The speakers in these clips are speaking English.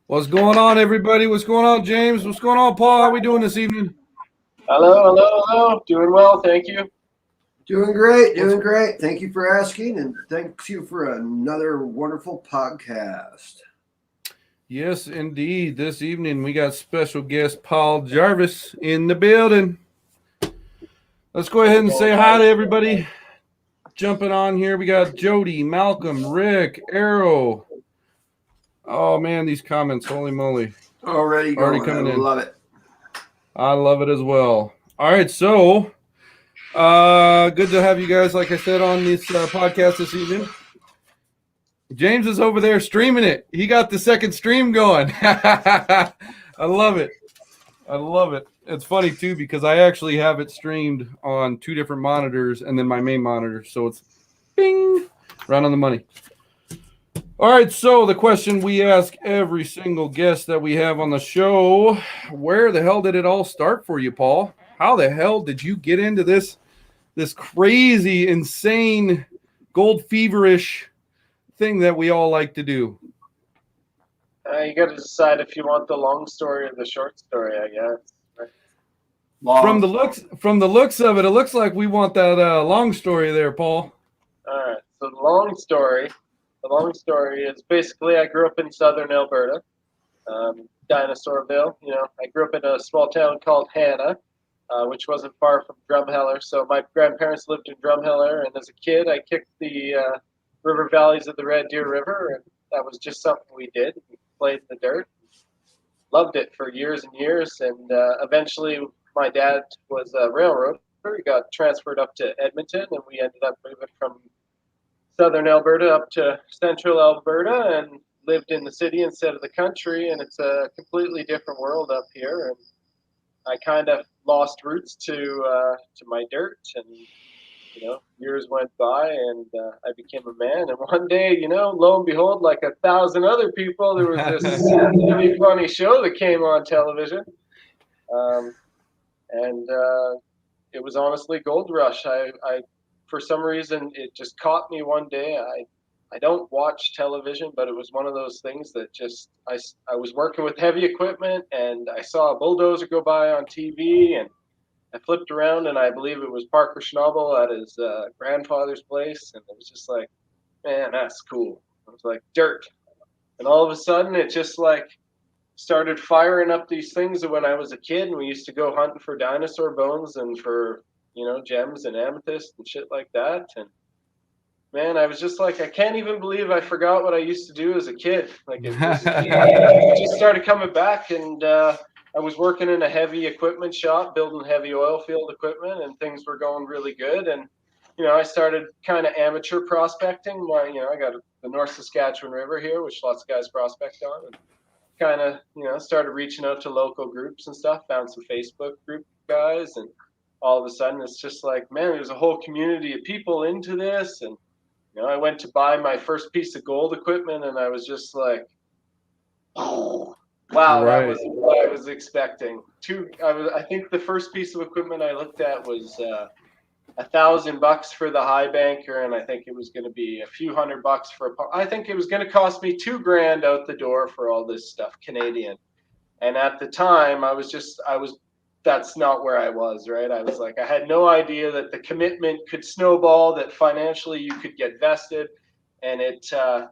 What's going on, everybody? What's going on, James? What's going on, Paul? How we doing this evening? Hello. Doing well, thank you. Doing great. Thank you for asking, and thank you for another wonderful podcast. Yes, indeed. This evening we got special guest Paul Jarvis in the building. Let's go ahead and say hi to everybody. Jumping on here, we got Jody, Malcolm, Rick, Arrow. Oh man, these comments, holy moly. Already coming in. Love it. I love it as well. All right, so good to have you guys, like I said, on this podcast this evening. James is over there streaming it. He got the second stream going. I love it. It's funny, too, because I actually have it streamed on two different monitors and then my main monitor. So it's bing, right on the money. All right, so the question we ask every single guest that we have on the show, where the hell did it all start for you, Paul? How the hell did you get into this crazy, insane, gold feverish thing that we all like to do? You got to decide if you want the long story or the short story, I guess. Long. From the looks of it, it looks like we want that long story there, Paul. All right. So the long story is basically I grew up in southern Alberta, Dinosaurville. I grew up in a small town called Hanna, which wasn't far from Drumheller. So my grandparents lived in Drumheller, and as a kid, I kicked the river valleys of the Red Deer River, and that was just something we did. We played in the dirt, loved it for years and years, and eventually my dad was a railroader. He got transferred up to Edmonton, and we ended up moving from southern Alberta up to central Alberta and lived in the city instead of the country, and it's a completely different world up here, and I kind of lost roots to my dirt, and years went by, and I became a man. And one day, lo and behold, like 1,000 other people, there was this really funny show that came on television, and it was honestly Gold Rush. I for some reason, it just caught me one day. I don't watch television, but it was one of those things that just I was working with heavy equipment, and I saw a bulldozer go by on TV, and I flipped around, and I believe it was Parker Schnabel at his grandfather's place, and it was just like, man, that's cool. I was like, dirt. And all of a sudden, it just like started firing up these things that when I was a kid, and we used to go hunting for dinosaur bones and for, gems and amethyst and shit like that. And man, I was just like, I can't even believe I forgot what I used to do as a kid. Like it just started coming back, and I was working in a heavy equipment shop, building heavy oil field equipment, and things were going really good. And, I started kind of amateur prospecting. I got the North Saskatchewan River here, which lots of guys prospect on, and kind of, started reaching out to local groups and stuff, found some Facebook group guys, and all of a sudden it's just like, man, there's a whole community of people into this. And, I went to buy my first piece of gold equipment, and I was just like, wow, right. That was what I was expecting. I think the first piece of equipment I looked at was $1,000 for the high banker, and I think it was going to be a few $100 for I think it was going to cost me $2,000 out the door for all this stuff Canadian. And at the time, that's not where I was, right? I was like, I had no idea that the commitment could snowball, that financially you could get vested, and I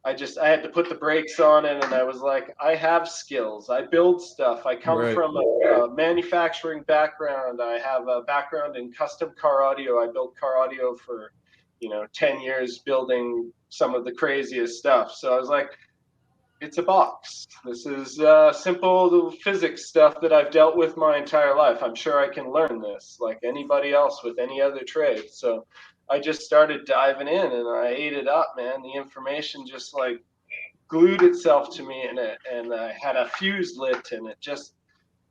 had to put the brakes on it, and I was like, I have skills. I build stuff. I come from a manufacturing background. I have a background in custom car audio. I built car audio for, 10 years, building some of the craziest stuff. So I was like, it's a box. This is simple physics stuff that I've dealt with my entire life. I'm sure I can learn this like anybody else with any other trade. So I just started diving in, and I ate it up, man. The information just like glued itself to me, and I had a fuse lit, and it just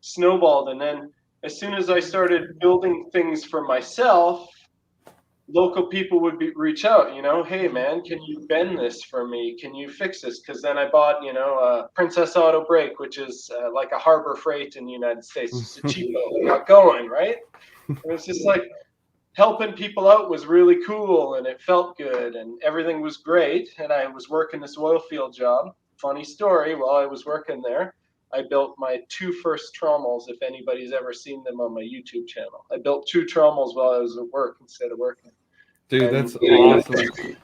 snowballed. And then as soon as I started building things for myself, local people would reach out, hey man, can you bend this for me? Can you fix this? Because then I bought, Princess Auto Brake, which is like a Harbor Freight in the United States, just a cheapo, got going, right? It was just like helping people out was really cool, and it felt good, and everything was great. And I was working this oil field job, funny story, while I was working there, I built my 2 first trommels, if anybody's ever seen them on my YouTube channel. I built 2 trommels while I was at work instead of working. Dude, And that's awesome.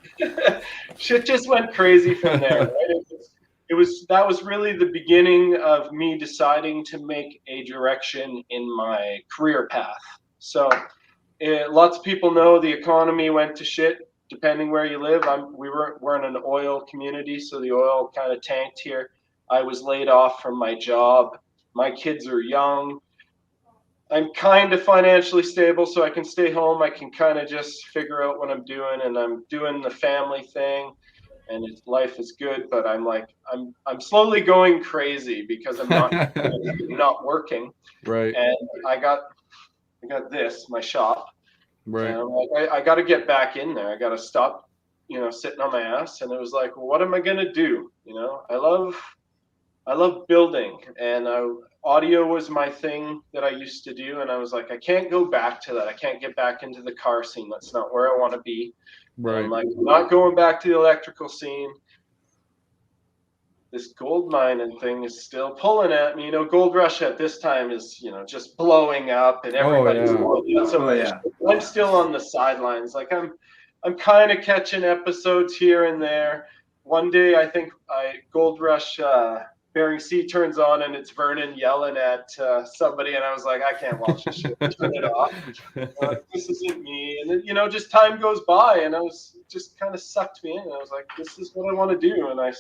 shit just went crazy from there, right? That was really the beginning of me deciding to make a direction in my career path. So lots of people know the economy went to shit depending where you live. We're in an oil community, so the oil kind of tanked here. I was laid off from my job. My kids are young. I'm kind of financially stable, so I can stay home. I can kind of just figure out what I'm doing, and I'm doing the family thing, and life is good. But I'm slowly going crazy because I'm not working. Right. And I got this, my shop. Right. And I'm like, I got to get back in there. I got to stop, sitting on my ass. And it was like, well, what am I gonna do? I love building, and audio was my thing that I used to do. And I was like, I can't go back to that. I can't get back into the car scene. That's not where I want to be. Right. I'm like, not going back to the electrical scene. This gold mining thing is still pulling at me. Gold rush at this time is, just blowing up, and everybody's I'm still on the sidelines. Like I'm kind of catching episodes here and there. One day I think Gold Rush Bering Sea turns on, and it's Vernon yelling at somebody, and I was like, I can't watch this shit. Turn it off. This isn't me. And then, just time goes by, and I was just kind of sucked me in. And I was like, this is what I want to do. And I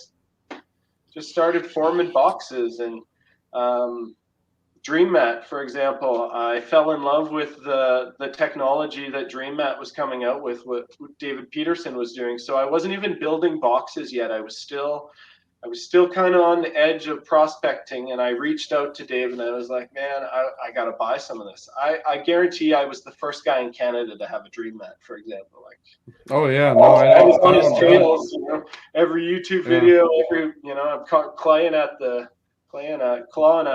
just started forming boxes. And Dream Mat, for example, I fell in love with the technology that Dream Mat was coming out with, what David Peterson was doing. So I wasn't even building boxes yet. I was still kind of on the edge of prospecting, and I reached out to Dave, and I was like, man, I got to buy some of this. I guarantee I was the first guy in Canada to have a Dream Mat, for example. Like, oh yeah, no, I was on his tails, every YouTube video, I'm clawing at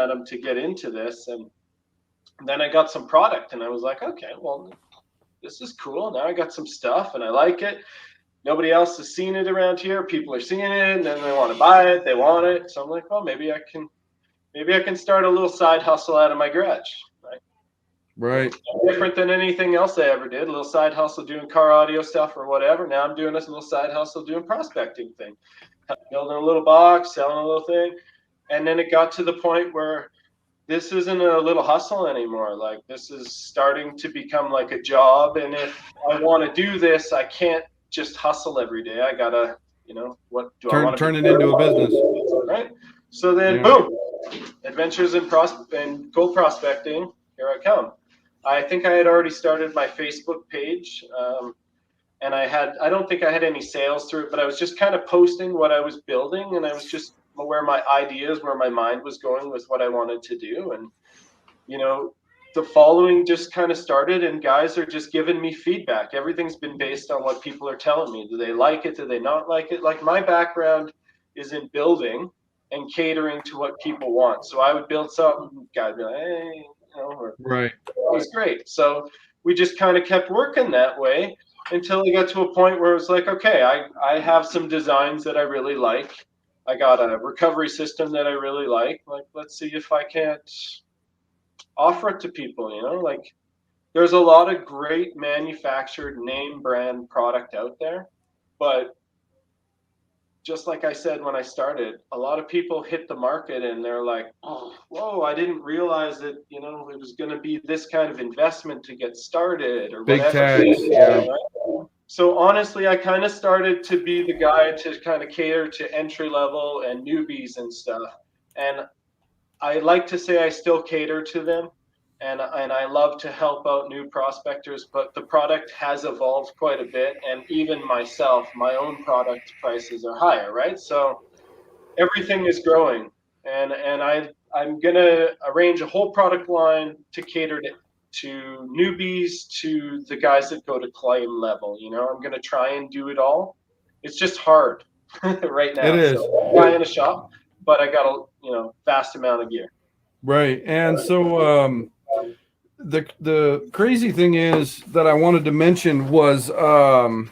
him to get into this. And then I got some product, and I was like, okay, well, this is cool. Now I got some stuff, and I like it. Nobody else has seen it around here. People are seeing it, and then they want to buy it. They want it. So I'm like, well, maybe I can start a little side hustle out of my garage. Right. Different than anything else I ever did. A little side hustle doing car audio stuff or whatever. Now I'm doing this little side hustle doing prospecting thing. Building a little box, selling a little thing. And then it got to the point where this isn't a little hustle anymore. Like, this is starting to become like a job. And if I want to do this, I can't just hustle every day. I gotta, what do I want to turn it into a business, right? So then, boom, adventures in gold prospecting. Here I come. I think I had already started my Facebook page, and I don't think I had any sales through it, but I was just kind of posting what I was building, and I was just where my ideas, where my mind was going with what I wanted to do, and the following just kind of started, and guys are just giving me feedback. Everything's been based on what people are telling me. Do they like it? Do they not like it? Like, my background is in building and catering to what people want. So I would build something, guys would be like, hey, right. It was great. So we just kind of kept working that way until it got to a point where it was like, okay, I have some designs that I really like. I got a recovery system that I really like. Like, let's see if I can't offer it to people, like, there's a lot of great manufactured name brand product out there, but just like I said when I started, a lot of people hit the market and they're like, oh, whoa, I didn't realize that, it was going to be this kind of investment to get started, or big whatever. tags, yeah. Right? So honestly, I kind of started to be the guy to kind of cater to entry level and newbies and stuff. And I like to say I still cater to them, and I love to help out new prospectors, but the product has evolved quite a bit, and even myself, my own product prices are higher, right? So everything is growing, and I'm gonna arrange a whole product line to cater to newbies, to the guys that go to claim level. I'm gonna try and do it all. It's just hard right now. It is. So I'm buying a shop, but I got a vast amount of gear. Right. And so the crazy thing is that I wanted to mention was the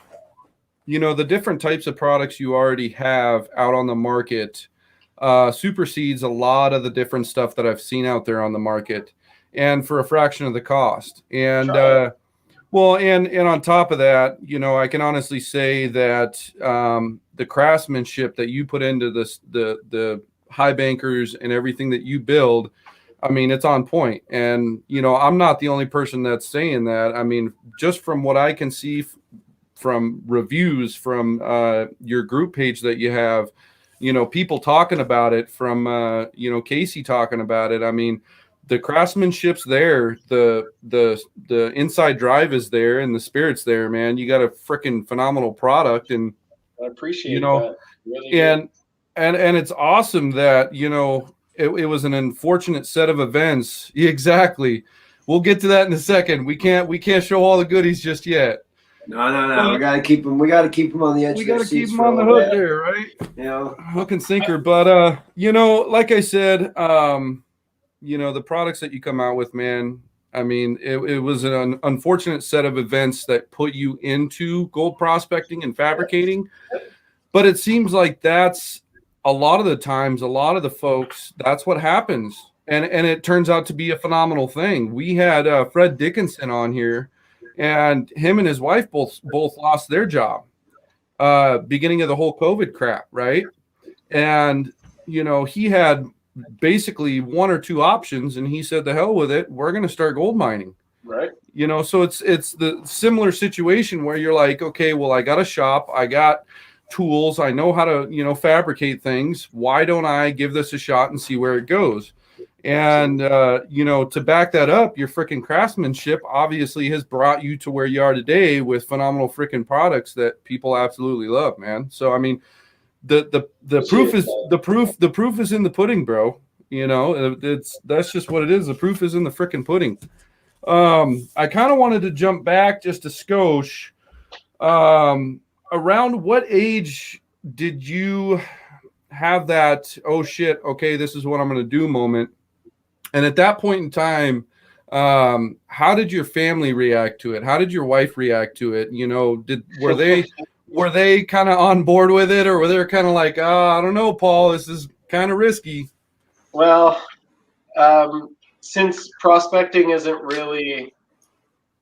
different types of products you already have out on the market. supersedes a lot of the different stuff that I've seen out there on the market, and for a fraction of the cost. And well, and on top of that, you know, I can honestly say that the craftsmanship that you put into this, the high bankers and everything that you build, I mean, it's on point. And, you know, I'm not the only person that's saying that. I mean, just from what I can see from reviews from your group page that you have, you know, people talking about it, from, you know, Casey talking about it. I mean, the craftsmanship's there, the inside drive is there, and the spirit's there, man. You got a freaking phenomenal product, and I appreciate, you know, that. Really and it's awesome that, you know, it was an unfortunate set of events. Exactly. We'll get to that in a second. We can't show all the goodies just yet. No. We got to keep them. We got to keep them on the edge. We got to keep them on the hook there, right? You know, hook and sinker. But you know, like I said, you know, the products that you come out with, man, I mean, it was an unfortunate set of events that put you into gold prospecting and fabricating. But it seems like that's a lot of the times, a lot of the folks, that's what happens. And it turns out to be a phenomenal thing. We had Fred Dickinson on here, and him and his wife both lost their job beginning of the whole COVID crap, right? And, you know, he had basically one or two options, and he said, the hell with it, we're going to start gold mining. Right. You know, so it's the similar situation where you're like, okay, well, I got a shop, I got tools, I know how to, you know, fabricate things. Why don't I give this a shot and see where it goes? And you know, to back that up, your freaking craftsmanship obviously has brought you to where you are today with phenomenal freaking products that people absolutely love, man. So I mean, the proof is in the pudding, bro. You know, that's just what it is. The proof is in the freaking pudding. I kind of wanted to jump back just a skosh. Around what age did you have that, oh shit, okay, this is what I'm going to do moment? And at that point in time, how did your family react to it? How did your wife react to it? You know, were they kind of on board with it, or were they kind of like, I don't know, Paul, this is kind of risky? Well, since prospecting isn't really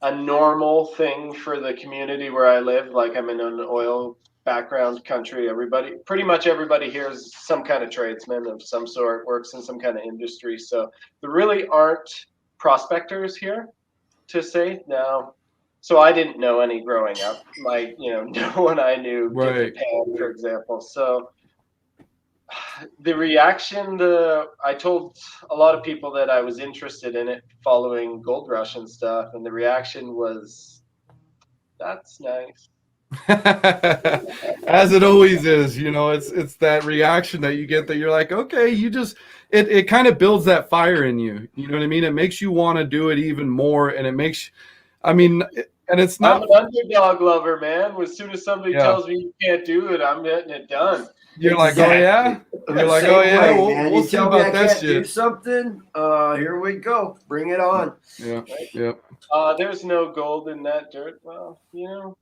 a normal thing for the community where I live, like I'm in an oil background country, pretty much everybody here is some kind of tradesman of some sort, works in some kind of industry. So there really aren't prospectors here to say now. So I didn't know any growing up. Like, you know, no one I knew, right, Japan, for example. So the reaction, I told a lot of people that I was interested in it following Gold Rush and stuff, and the reaction was, that's nice. As it always is, you know, it's that reaction that you get that you're like, okay, you just it kind of builds that fire in you. You know what I mean? It makes you want to do it even more, and it makes, I mean, and it's not. I'm an underdog lover, man. As soon as somebody tells me you can't do it, I'm getting it done. You're like, oh yeah. You're like, oh yeah. We'll see about that shit. Do something. Here we go. Bring it on. Yeah. Yeah. There's no gold in that dirt. Well, you know.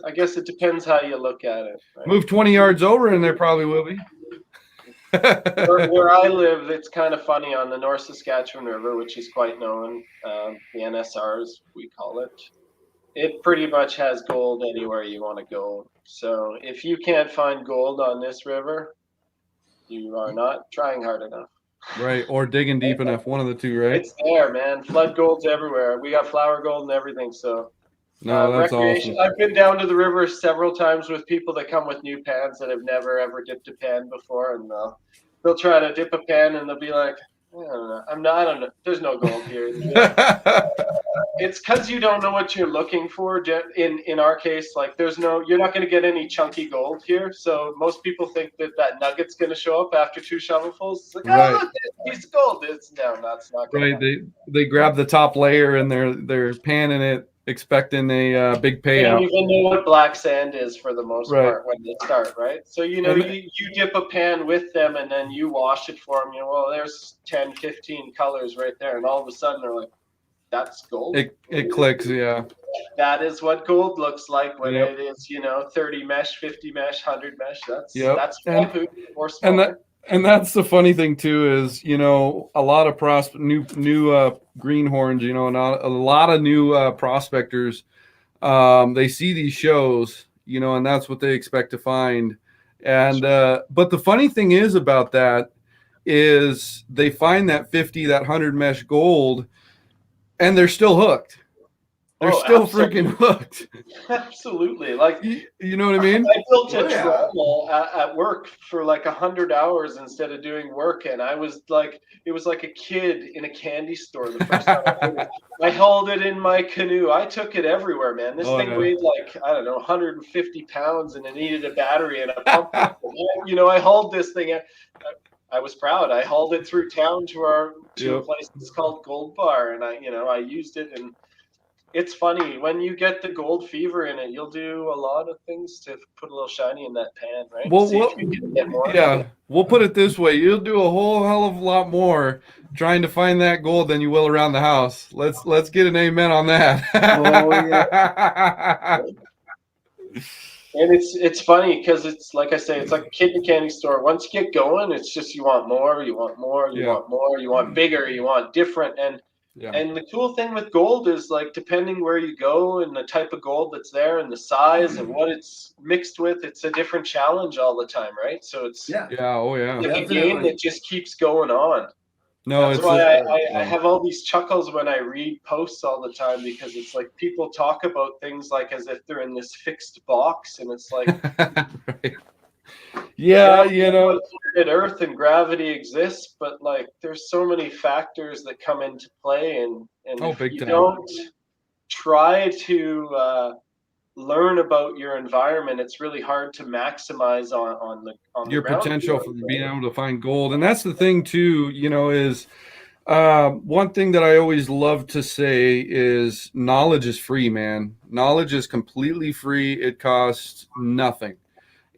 I guess it depends how you look at it. Right? Move 20 yards over and there probably will be. where I live, it's kind of funny, on the North Saskatchewan River, which is quite known, the NSR as we call it. It pretty much has gold anywhere you want to go. So if you can't find gold on this river, you are not trying hard enough. Right, or digging deep enough, one of the two, right? It's there, man. Flood gold's everywhere. We got flower gold and everything, so... No, that's awesome. I've been down to the river several times with people that come with new pans that have never ever dipped a pan before, and they'll try to dip a pan and they'll be like, I don't know. There's no gold here. It's because you don't know what you're looking for. In our case, like you're not going to get any chunky gold here. So most people think that nugget's going to show up after 2 shovelfuls. It's like, right. Oh, look, this piece of gold. That's not going to happen. They grab the top layer and they're panning it, expecting a big payout. They don't even know what black sand is for the most part when they start, right? So, you know, you dip a pan with them and then you wash it for them. You know, well, there's 10, 15 colors right there. And all of a sudden they're like, that's gold. It clicks, yeah. That is what gold looks like when it is, you know, 30 mesh, 50 mesh, 100 mesh. That's And that's the funny thing too is, you know, a lot of new greenhorns, you know, and a lot of new prospectors, they see these shows, you know, and that's what they expect to find. And but the funny thing is about that is they find that 50, that 100 mesh gold, and they're still hooked. They're still absolutely. freaking hooked. Absolutely. Like, you know what I mean? I built a Oh, yeah. trommel at work for like 100 hours instead of doing work, and I was like, it was like a kid in a candy store. The first time I hauled it in my canoe. I took it everywhere, man. This thing weighed like, I don't know, 150 pounds, and it needed a battery and a pump. You know, I hauled this thing. I was proud. I hauled it through town to a place that's called Gold Bar, and I used it. And it's funny when you get the gold fever in it, you'll do a lot of things to put a little shiny in that pan, right? Well, See if you can get more. yeah, we'll put it this way: you'll do a whole hell of a lot more trying to find that gold than you will around the house. Let's get an amen on that. Oh, yeah. And it's funny because it's like I say, it's like a kid in a candy store. Once you get going, it's just you want more, you want more, you want more, you want bigger, you want different. And the cool thing with gold is, like, depending where you go and the type of gold that's there and the size and what it's mixed with, it's a different challenge all the time, right? So it's oh yeah, like a game that just keeps going on. No, That's why I have all these chuckles when I read posts all the time, because it's like people talk about things like as if they're in this fixed box, and it's like, right. Yeah, you know, planet Earth and gravity exists, but like there's so many factors that come into play, and if big you time. don't try to learn about your environment, it's really hard to maximize on your the ground potential for being able to find gold. And that's the thing too, you know, is one thing that I always love to say is knowledge is free, man. Knowledge is completely free. It costs nothing.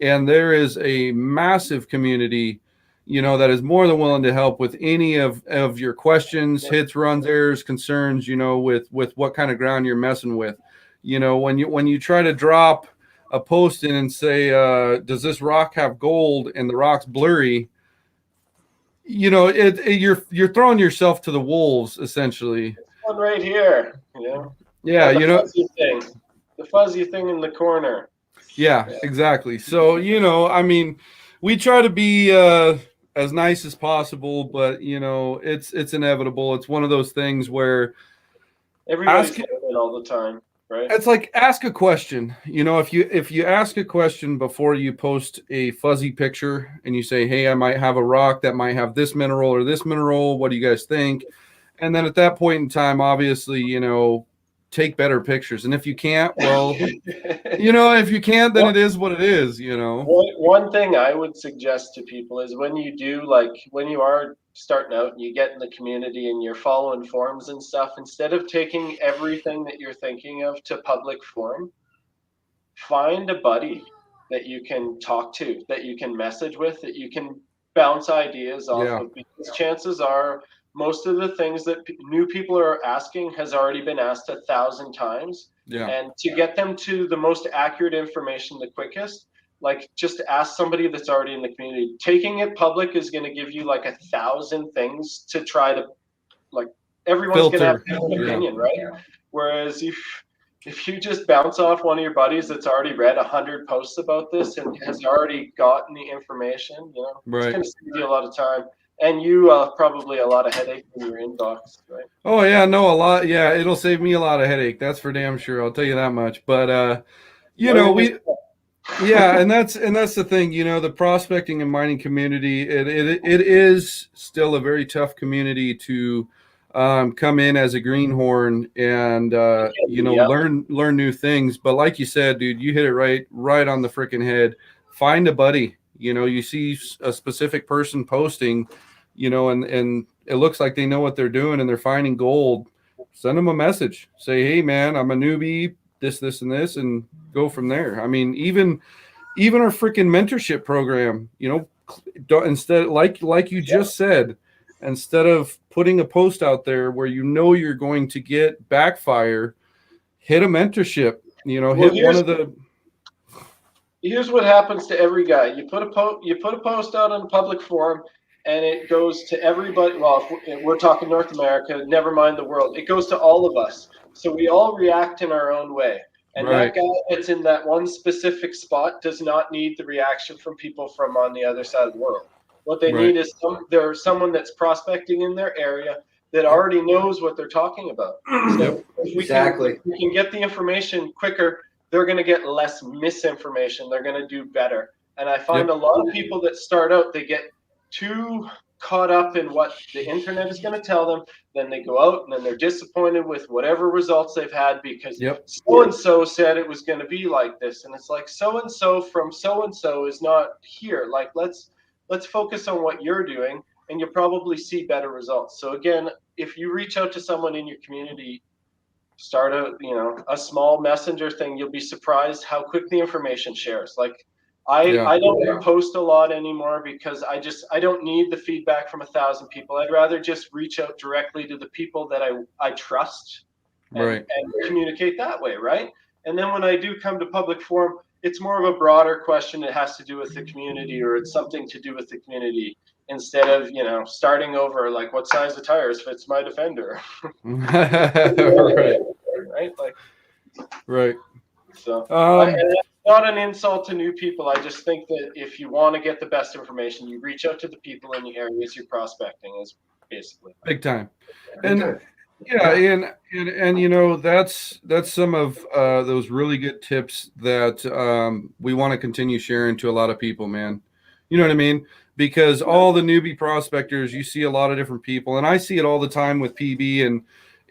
And there is a massive community, you know, that is more than willing to help with any of your questions, hits, runs, errors, concerns, you know, with what kind of ground you're messing with. You know, when you try to drop a post in and say, does this rock have gold, and the rock's blurry, you know, you're throwing yourself to the wolves, essentially. This one right here, you know. Yeah, you know, the fuzzy thing in the corner. Yeah, exactly. So, you know, I mean, we try to be as nice as possible, but you know, it's inevitable. It's one of those things where everybody's saying it all the time, right? It's like, ask a question. You know, if you ask a question before you post a fuzzy picture and you say, "Hey, I might have a rock that might have this mineral or this mineral. What do you guys think?" And then at that point in time, obviously, you know, take better pictures. And if you can't, well, you know, if you can't, then it is what it is, you know. One thing I would suggest to people is when you are starting out and you get in the community and you're following forums and stuff, instead of taking everything that you're thinking of to public forum, find a buddy that you can talk to, that you can message with, that you can bounce ideas off of, because chances are most of the things that new people are asking has already been asked 1,000 times. And to get them to the most accurate information the quickest, like, just ask somebody that's already in the community. Taking it public is going to give you like 1,000 things to try to, like, everyone's going to have an opinion, right? Whereas if you just bounce off one of your buddies that's already read 100 posts about this and has already gotten the information, you know, it's going to save you a lot of time. And you probably a lot of headache in your inbox, right? Oh yeah, no, a lot. Yeah, it'll save me a lot of headache. That's for damn sure. I'll tell you that much. But you know, yeah, and that's the thing. You know, the prospecting and mining community, it is still a very tough community to come in as a greenhorn and you know, learn new things. But like you said, dude, you hit it right on the freaking head. Find a buddy. You know, you see a specific person posting, you know, and it looks like they know what they're doing and they're finding gold. Send them a message. Say, hey, man, I'm a newbie, this, and this, and go from there. I mean, even our freaking mentorship program, you know, instead, like you just said, instead of putting a post out there where you know you're going to get backfire, hit a mentorship, you know, hit one of the... here's what happens to every guy. You put a post out on a public forum, and it goes to everybody. Well, if we're talking North America, never mind the world. It goes to all of us. So we all react in our own way. And Right. that guy that's in that one specific spot does not need the reaction from people from on the other side of the world. What they Right. need is there's someone that's prospecting in their area that already knows what they're talking about. So if we can get the information quicker, they're going to get less misinformation. They're going to do better. And I find a lot of people that start out, they get too caught up in what the internet is going to tell them. Then they go out and then they're disappointed with whatever results they've had because so-and-so said it was going to be like this. And it's like so-and-so from so-and-so is not here. Like, let's focus on what you're doing and you'll probably see better results. So again, if you reach out to someone in your community, start a small messenger thing, you'll be surprised how quick the information shares. Like I don't post a lot anymore because I don't need the feedback from 1,000 people. I'd rather just reach out directly to the people that I trust and communicate that way, right? And then when I do come to public forum, it's more of a broader question. It has to do with the community, or it's something to do with the community, instead of starting over like what size of tires fits my Defender. Right. So and it's not an insult to new people. I just think that if you want to get the best information, you reach out to the people in the areas you're prospecting. Is basically big time. And that's some of those really good tips that we want to continue sharing to a lot of people, man. You know what I mean? Because all the newbie prospectors, you see a lot of different people, and I see it all the time with PB.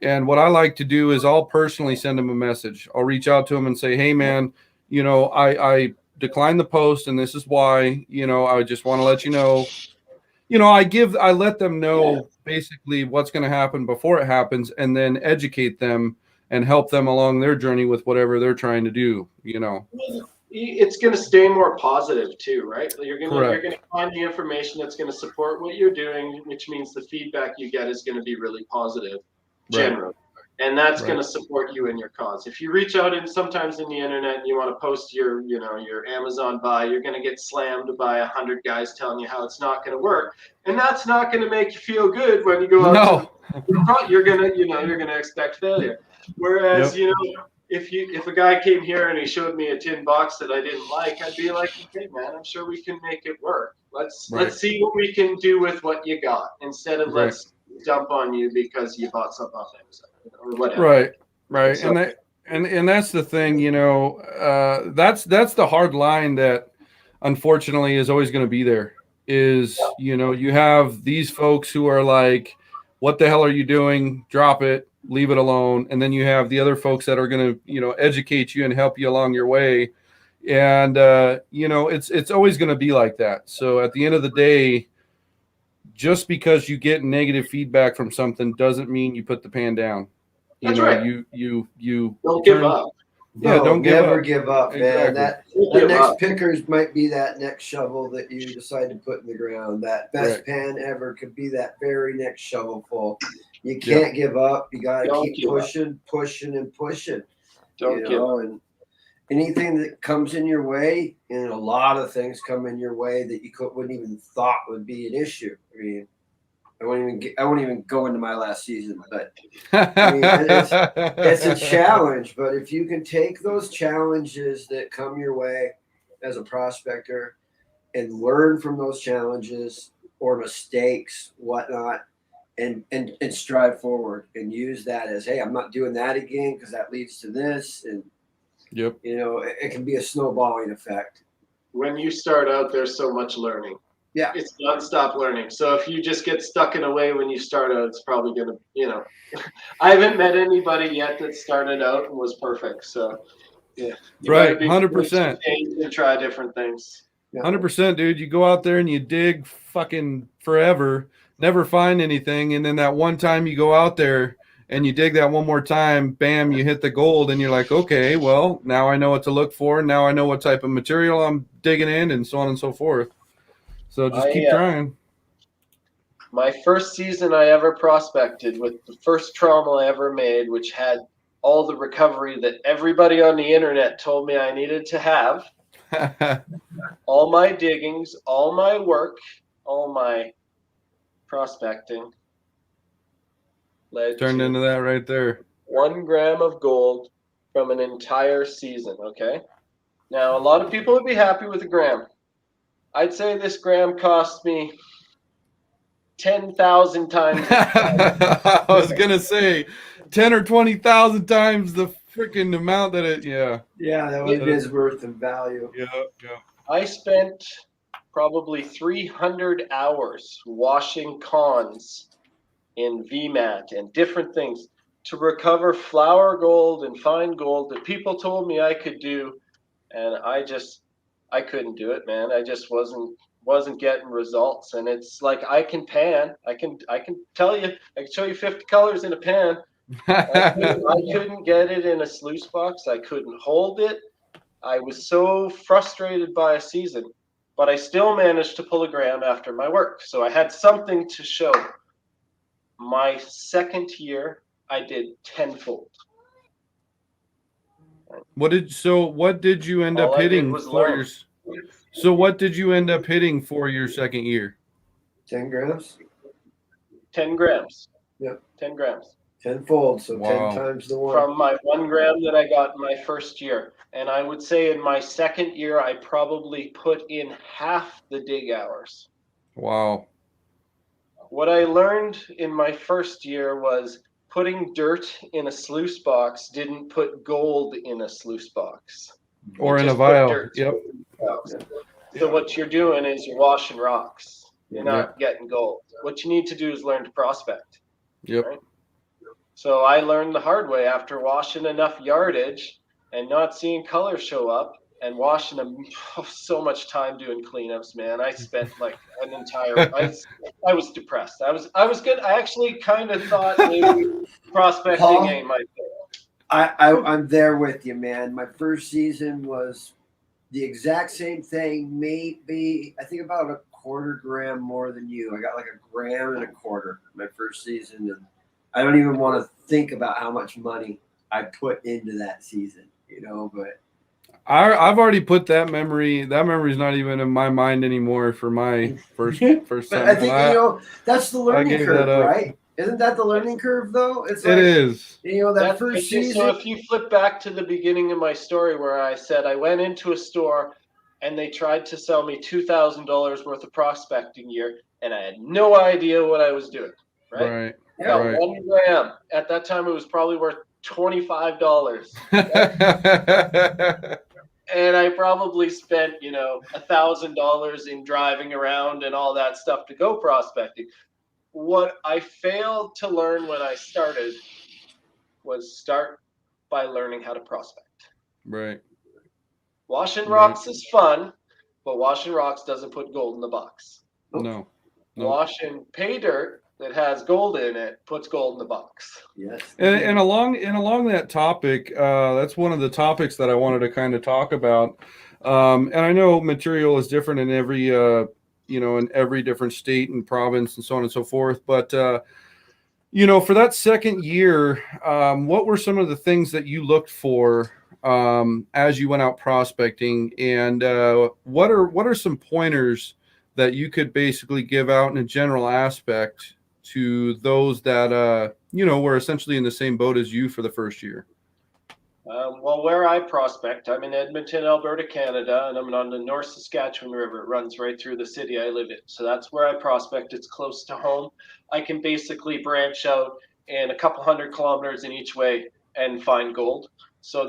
And what I like to do is I'll personally send them a message. I'll reach out to them and say, hey, man, I declined the post, and this is why. I just want to let you know. I let them know basically what's going to happen before it happens, and then educate them and help them along their journey with whatever they're trying to do. It's going to stay more positive too, right? You're going to find the information that's going to support what you're doing, which means the feedback you get is going to be really positive, generally. And that's going to support you in your cause. If you reach out and sometimes in the internet and you want to post your Amazon buy, you're going to get slammed by 100 guys telling you how it's not going to work, and that's not going to make you feel good when you go out. You're going to expect failure. Whereas if a guy came here and he showed me a tin box that I didn't like, I'd be like, okay, man, I'm sure we can make it work. Let's see what we can do with what you got, instead of let's dump on you because you bought something off Amazon or whatever. Right. So, and that's the thing, that's the hard line that unfortunately is always going to be there. Is you have these folks who are like, what the hell are you doing? Drop it. Leave it alone. And then you have the other folks that are going to, educate you and help you along your way. And, it's always going to be like that. So at the end of the day, just because you get negative feedback from something doesn't mean you put the pan down. You don't give up. Yeah, don't give up, man. Exactly. That next pickers might be that next shovel that you decide to put in the ground. That best pan ever could be that very next shovelful. You can't give up. You got to keep pushing. Don't give up. And anything that comes in your way, and a lot of things come in your way that you wouldn't even thought would be an issue. I mean, I won't even go into my last season, but I mean, it's a challenge. But if you can take those challenges that come your way as a prospector and learn from those challenges or mistakes, whatnot, and strive forward and use that as, hey, I'm not doing that again because that leads to this. And, it can be a snowballing effect. When you start out, there's so much learning. Yeah. It's nonstop learning. So if you just get stuck in a way when you start out, it's probably going to, I haven't met anybody yet that started out and was perfect. So, yeah. Right. 100%. And try different things. 100%, dude. You go out there and you dig fucking forever, never find anything. And then that one time you go out there and you dig that one more time, bam, you hit the gold, and you're like, okay, well, now I know what to look for. Now I know what type of material I'm digging in, and so on and so forth. So just keep trying. My first season I ever prospected with the first trauma I ever made, which had all the recovery that everybody on the internet told me I needed to have. All my diggings, all my work, all my prospecting led Turned to into that right there. 1 gram of gold from an entire season. Okay. Now, a lot of people would be happy with a gram. I'd say this gram cost me 10,000 times. I was gonna say 10 or 20,000 times the freaking amount that it. Yeah. Yeah, that what it is worth in value. Yeah. Yeah. I spent probably 300 hours washing cons in VMAT and different things to recover flour gold and fine gold that people told me I could do, and I couldn't do it, man. I just wasn't getting results. And it's like I can pan, I can tell you, I can show you 50 colors in a pan. I couldn't get it in a sluice box. I couldn't hold it. I was so frustrated by a season, but I still managed to pull a gram after my work. So I had something to show. My second year, I did tenfold. What did you end up All I did hitting was for learn. So what did you end up hitting for your second year? 10 grams? 10 grams. Yep. 10 grams. Tenfold, so Wow. 10 times the one. From my 1 gram that I got in my first year. And I would say in my second year, I probably put in half the dig hours. Wow. What I learned in my first year was putting dirt in a sluice box didn't put gold in a sluice box. Or It in a just put vial. dirt. Yep. So what you're doing is you're washing rocks. You're not Yep. getting gold. What you need to do is learn to prospect. Yep. Right? So I learned the hard way after washing enough yardage and not seeing color show up and washing them so much time doing cleanups, man. I spent like an entire I was depressed. I was good. I actually kind of thought maybe prospecting Paul? ain't my thing. I'm there with you, man. My first season was the exact same thing, maybe I think about a quarter gram more than you. I got like 1.25 grams my first season, and I don't even want to think about how much money I put into that season, but I've already put that memory. That memory's not even in my mind anymore for my first but time. I think that's the learning gave curve, that up. right? Isn't that the learning curve though? It's It like is. that first Okay, season. so if you flip back to the beginning of my story where I said I went into a store and they tried to sell me $2,000 worth of prospecting gear, and I had no idea what I was doing. Right? Right. I got Right. 1 gram. At that time, it was probably worth $25. And I probably spent, $1,000 in driving around and all that stuff to go prospecting. What I failed to learn when I started was start by learning how to prospect. Right. Washing Right. rocks is fun, but washing rocks doesn't put gold in the box. No. Washing pay dirt that has gold in it puts gold in the box. Yes. And along that topic, that's one of the topics that I wanted to kind of talk about. And I know material is different in every in every different state and province and so on and so forth. But for that second year, what were some of the things that you looked for as you went out prospecting, and what are some pointers that you could basically give out in a general aspect to those that were essentially in the same boat as you for the first year? Well, where I prospect, I'm in Edmonton, Alberta, Canada, and I'm on the North Saskatchewan River. It runs right through the city I live in. So that's where I prospect. It's close to home. I can basically branch out in a couple 100 kilometers in each way and find gold. So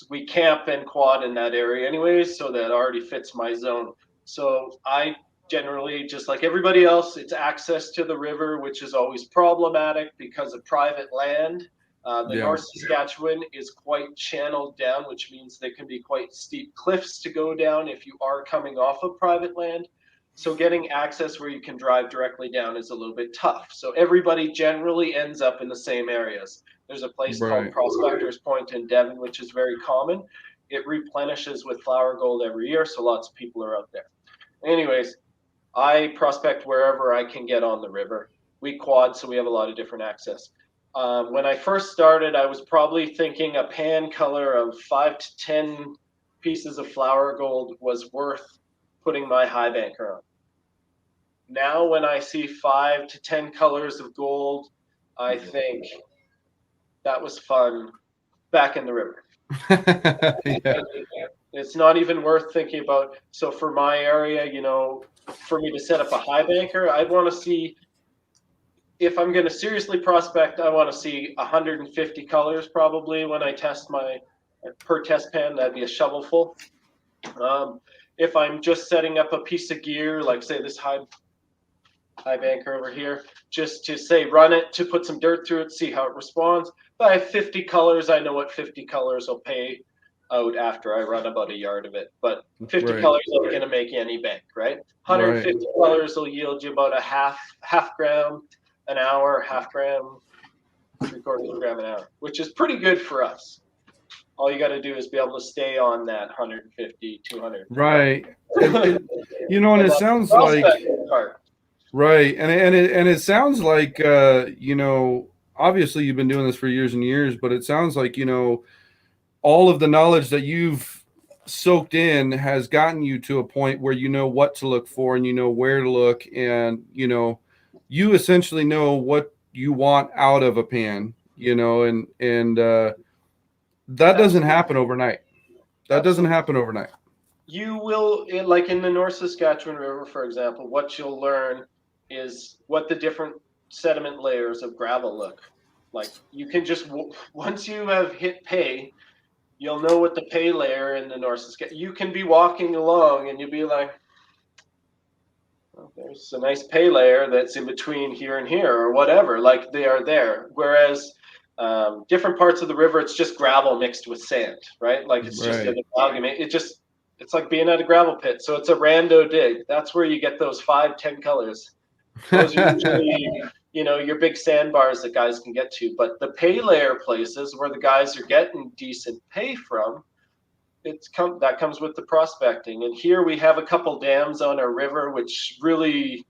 we camp and quad in that area anyways, so that already fits my zone. So I generally, just like everybody else, it's access to the river, which is always problematic because of private land. The North Saskatchewan is quite channeled down, which means there can be quite steep cliffs to go down if you are coming off of private land. So getting access where you can drive directly down is a little bit tough. So everybody generally ends up in the same areas. There's a place called Prospectors Point in Devon, which is very common. It replenishes with flour gold every year, so lots of people are out there. Anyways, I prospect wherever I can get on the river. We quad, so we have a lot of different access. When I first started, I was probably thinking a pan color of 5 to 10 pieces of flower gold was worth putting my high banker on. Now, when I see 5 to 10 colors of gold, I think that was fun back in the river. Yeah. It's not even worth thinking about. So for my area, you know, for me to set up a high banker, I want to see, if I'm going to seriously prospect, I want to see 150 colors probably when I test my per test pan. That'd be a shovelful. If I'm just setting up a piece of gear, like say this high banker over here, just to say run it, to put some dirt through it, see how it responds. If I have 50 colors, I know what 50 colors will pay out after I run about a yard of it. But 50 Right. colors isn't going to make any bank, right? 150 colors will yield you about a half gram an hour, half gram, 3/4 gram an hour, which is pretty good for us. All you got to do is be able to stay on that 150, 200. Right. You know, and it sounds like right, and it sounds like you know, obviously you've been doing this for years and years, but it sounds like, you know, all of the knowledge that you've soaked in has gotten you to a point where you know what to look for and you know where to look, and you know, you essentially know what you want out of a pan, you know, and that doesn't happen overnight. That doesn't happen overnight. You will, like in the North Saskatchewan River, for example, what you'll learn is what the different sediment layers of gravel look like. You can just, once you have hit pay, you'll know what the pay layer in the North Saskatchewan. You can be walking along and you'll be like, well, there's a nice pay layer that's in between here and here, or whatever. Like they are there. Whereas different parts of the river, it's just gravel mixed with sand, right? Like it's just an amalgamate. It's like being at a gravel pit. So it's a rando dig. That's where you get those 5, 10 colors. Those are usually, you know, your big sandbars that guys can get to. But the pay layer places where the guys are getting decent pay from, that comes with the prospecting. And here we have a couple dams on our river, which really,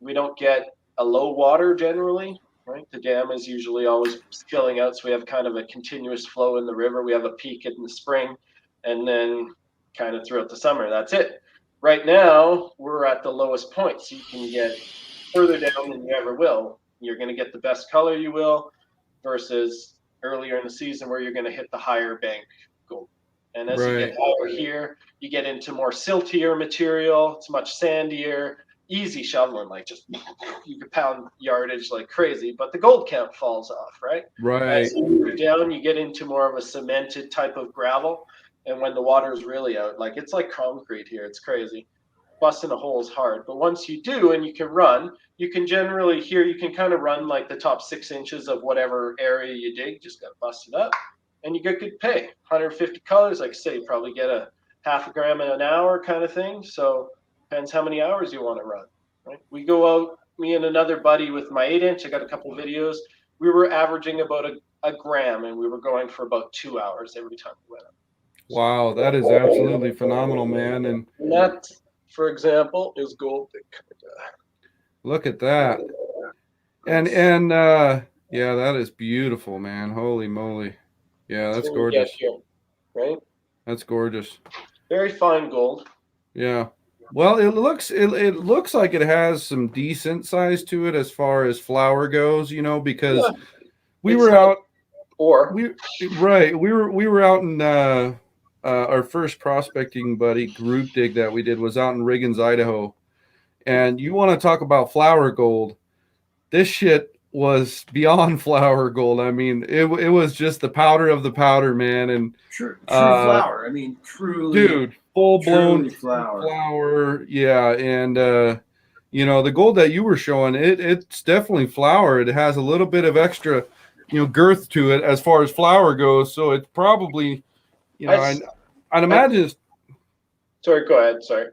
we don't get a low water generally, right? The dam is usually always filling out. So we have kind of a continuous flow in the river. We have a peak in the spring and then kind of throughout the summer. That's it. Right now, we're at the lowest point. So you can get further down than you ever will. You're going to get the best color you will versus earlier in the season where you're going to hit the higher bank gold. And as you get higher here, you get into more siltier material. It's much sandier, easy shoveling, like just you can pound yardage like crazy, but the gold count falls off, right? Right. As you move down, you get into more of a cemented type of gravel. And when the water is really out, like it's like concrete here. It's crazy. Busting a hole is hard. But once you do and you can run, you can generally here, you can kind of run like the top 6 inches of whatever area you dig. Just got to bust it up. And you get good pay. 150 colors, like I say, you probably get a half a gram in an hour kind of thing. So depends how many hours you want to run. Right? We go out, me and another buddy with my 8-inch. I got a couple of videos. We were averaging about a gram, and we were going for about 2 hours every time we went out. Wow, that is absolutely phenomenal, man. And that, for example, is gold. Look at that. And yeah, that is beautiful, man. Holy moly. Yeah, that's gorgeous. Here, right? That's gorgeous. Very fine gold. Yeah. Well, it looks like it has some decent size to it as far as flour goes, you know, because we were out we were out in our first prospecting group dig that we did was out in Riggins, Idaho. And you want to talk about flour gold. This shit was beyond flour gold. I mean, it was just the powder of the powder, man. And true flour. I mean, truly, dude, full blown flour. Yeah, and you know, the gold that you were showing, it's definitely flour. It has a little bit of extra, you know, girth to it as far as flour goes. So it's probably, you know, I'd imagine. Sorry, go ahead. Sorry.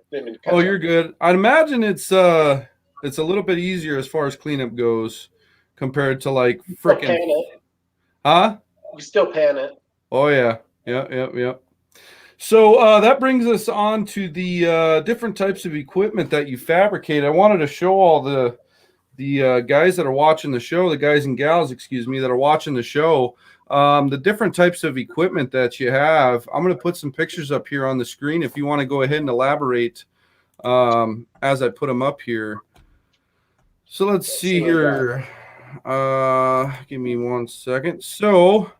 Oh, you're good. I'd imagine it's a little bit easier as far as cleanup goes compared to like freaking. Huh? You still pan it. Oh yeah. Yep. So that brings us on to the different types of equipment that you fabricate. I wanted to show all the guys that are watching the show, the guys and gals, excuse me, that are watching the show. the different types of equipment that you have. I'm going to put some pictures up here on the screen if you want to go ahead and elaborate as I put them up here. So let's see here. Give me 1 second. So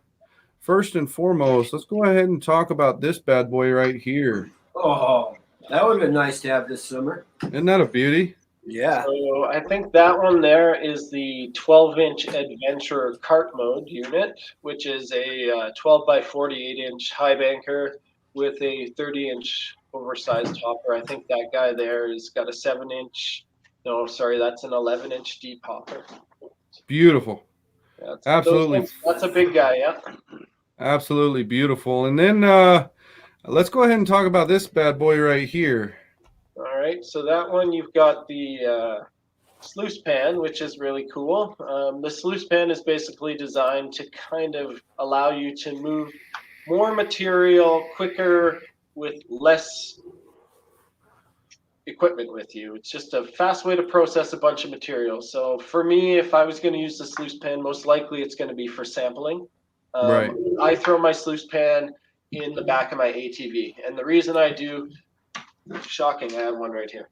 first and foremost, let's go ahead and talk about this bad boy right here. Oh, that would have been nice to have this summer. Isn't that a beauty? Yeah. So I think that one there is the 12-inch Adventure cart mode unit, which is a 12 by 48-inch high banker with a 30-inch oversized hopper. I think that guy there has got a 7-inch. No, sorry, that's an 11-inch deep hopper. Beautiful. Yeah, Absolutely. That's a big guy, yeah. Absolutely beautiful. And then let's go ahead and talk about this bad boy right here. All right, so that one you've got the sluice pan, which is really cool. The sluice pan is basically designed to kind of allow you to move more material quicker with less equipment with you. It's just a fast way to process a bunch of material. So for me, if I was going to use the sluice pan, most likely it's going to be for sampling. Right. I throw my sluice pan in the back of my ATV, and the reason I do, shocking, I have one right here.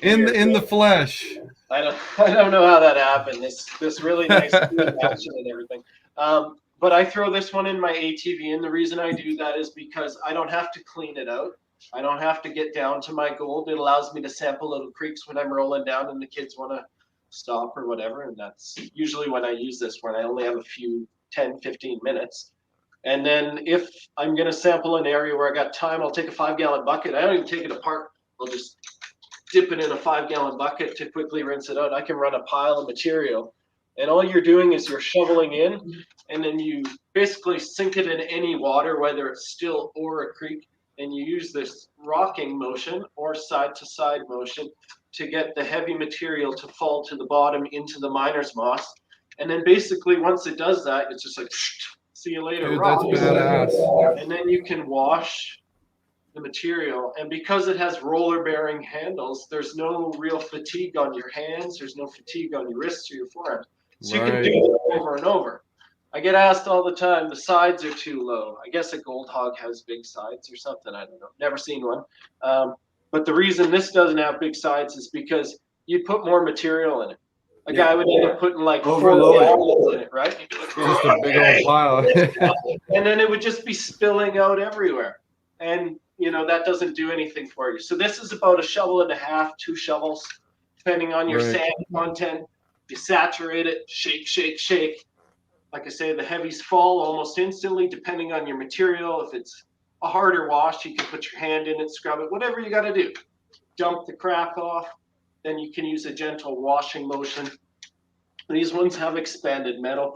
in the flesh. I don't know how that happened. This really nice action and everything. But I throw this one in my ATV, and the reason I do that is because I don't have to clean it out. I don't have to get down to my gold. It allows me to sample little creeks when I'm rolling down and the kids want to stop or whatever. And that's usually when I use this, when I only have a few 10, 15 minutes. And then if I'm going to sample an area where I got time, I'll take a 5-gallon bucket. I don't even take it apart. I'll just dip it in a 5-gallon bucket to quickly rinse it out. I can run a pile of material. And all you're doing is you're shoveling in, and then you basically sink it in any water, whether it's still or a creek. And you use this rocking motion or side-to-side motion to get the heavy material to fall to the bottom into the miner's moss. And then basically once it does that, it's just like, see you later, Dude, rocks. that's badass. And then you can wash the material. And because it has roller-bearing handles, there's no real fatigue on your hands. There's no fatigue on your wrists or your forearms. So you can do it over and over. I get asked all the time, the sides are too low. I guess a gold hog has big sides or something. I don't know. Never seen one. But the reason this doesn't have big sides is because you put more material in it. A guy would end up putting like 4 gallons in it, right? Just a big old pile. And then it would just be spilling out everywhere. And, you know, that doesn't do anything for you. So this is about a shovel and a half, 2 shovels, depending on your sand content. You saturate it, shake, shake, shake. Like I say, the heavies fall almost instantly, depending on your material. If it's a harder wash, you can put your hand in it, scrub it, whatever you got to do. Dump the crap off. Then you can use a gentle washing motion. These ones have expanded metal,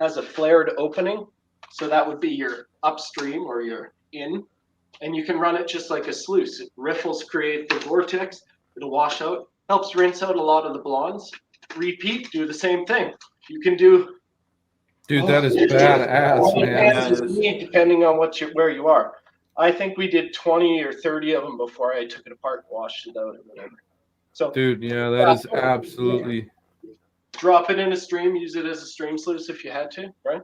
has a flared opening. So that would be your upstream or your in. And you can run it just like a sluice. Riffles create the vortex. It'll wash out, helps rinse out a lot of the blondes. Repeat, do the same thing. You can do. Dude, that is badass, man. Depending on where you are. I think we did 20 or 30 of them before I took it apart and washed it out or whatever. So, dude, yeah, that is absolutely. Drop it in a stream, use it as a stream sluice if you had to, right?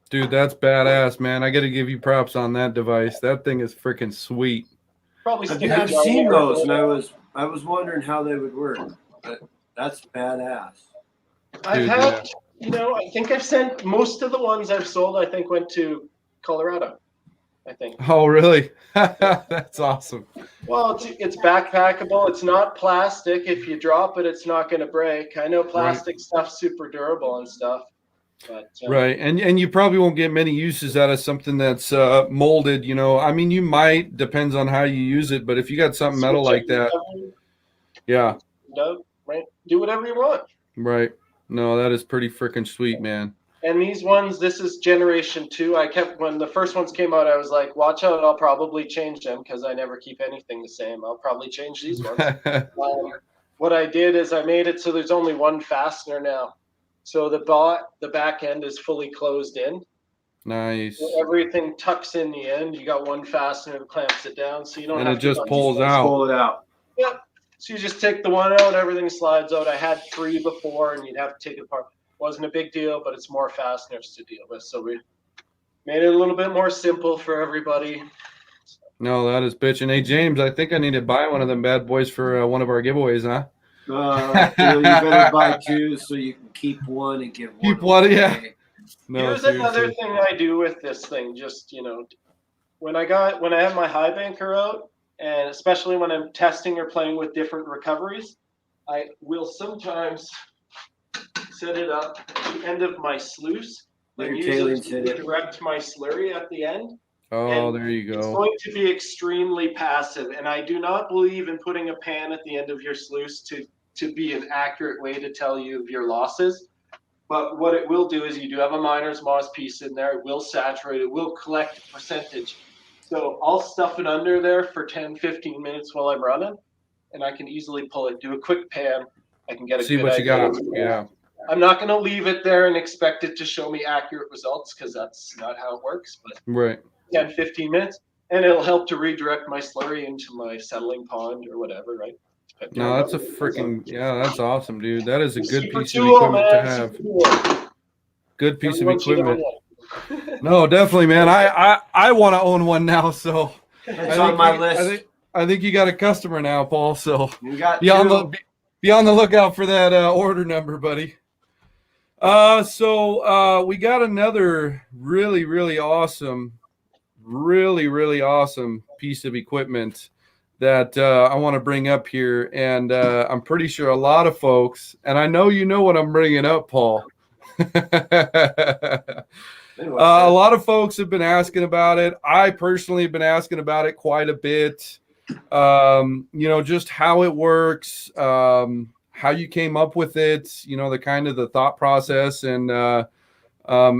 Dude, that's badass, man. I got to give you props on that device. That thing is freaking sweet. Probably I've seen those, and I was wondering how they would work. But that's badass. I've had, I think I've sent most of the ones I've sold. I think went to Colorado. I think. Oh, really? That's awesome. Well, it's backpackable. It's not plastic. If you drop it, it's not going to break. I know plastic stuff's super durable and stuff. But, right. And you probably won't get many uses out of something that's molded, I mean, you might, depends on how you use it. But if you got something metal like that, yeah. No, right. Do whatever you want. Right. No, that is pretty freaking sweet, man. And these ones, this is generation 2. When the first ones came out, I was like, watch out, I'll probably change them because I never keep anything the same. I'll probably change these ones. What I did is I made it so there's only one fastener now. So the back end is fully closed in. Nice. So everything tucks in the end. You got one fastener that clamps it down, so you don't have to. And it just pulls out. Pull it out. Yep. So you just take the one out, everything slides out. I had 3 before, and you'd have to take it apart. wasn't a big deal, but it's more fasteners to deal with. So we made it a little bit more simple for everybody. No, that is bitching. Hey, James, I think I need to buy one of them bad boys for one of our giveaways, huh? You better buy 2 so you can keep one and give one. Keep one, away. yeah. No, here's another thing I do with this thing. Just, when I have my high banker out, and especially when I'm testing or playing with different recoveries, I will sometimes set it up at the end of my sluice and use it to direct my slurry at the end. Oh, there you go. It's going to be extremely passive, and I do not believe in putting a pan at the end of your sluice to be an accurate way to tell you of your losses. But what it will do is you do have a miner's moss piece in there. It will saturate. It will collect a percentage. So I'll stuff it under there for 10, 15 minutes while I'm running, and I can easily pull it, do a quick pan. I can get a good idea. Yeah. I'm not going to leave it there and expect it to show me accurate results because that's not how it works. But right. 10, 15 minutes, and it'll help to redirect my slurry into my settling pond or whatever, right? No, that's a freaking, that's awesome, dude. That is a good piece of equipment to have. Good piece of equipment. No, definitely, man. I want to own one now, so it's on my list. I think you got a customer now, Paul. So you got be on the lookout for that order number, buddy. So we got another really awesome piece of equipment that I want to bring up here, and I'm pretty sure a lot of folks, and I know you know what I'm bringing up, Paul. A lot of folks have been asking about it. I personally have been asking about it quite a bit. Just how it works, how you came up with it, the thought process, and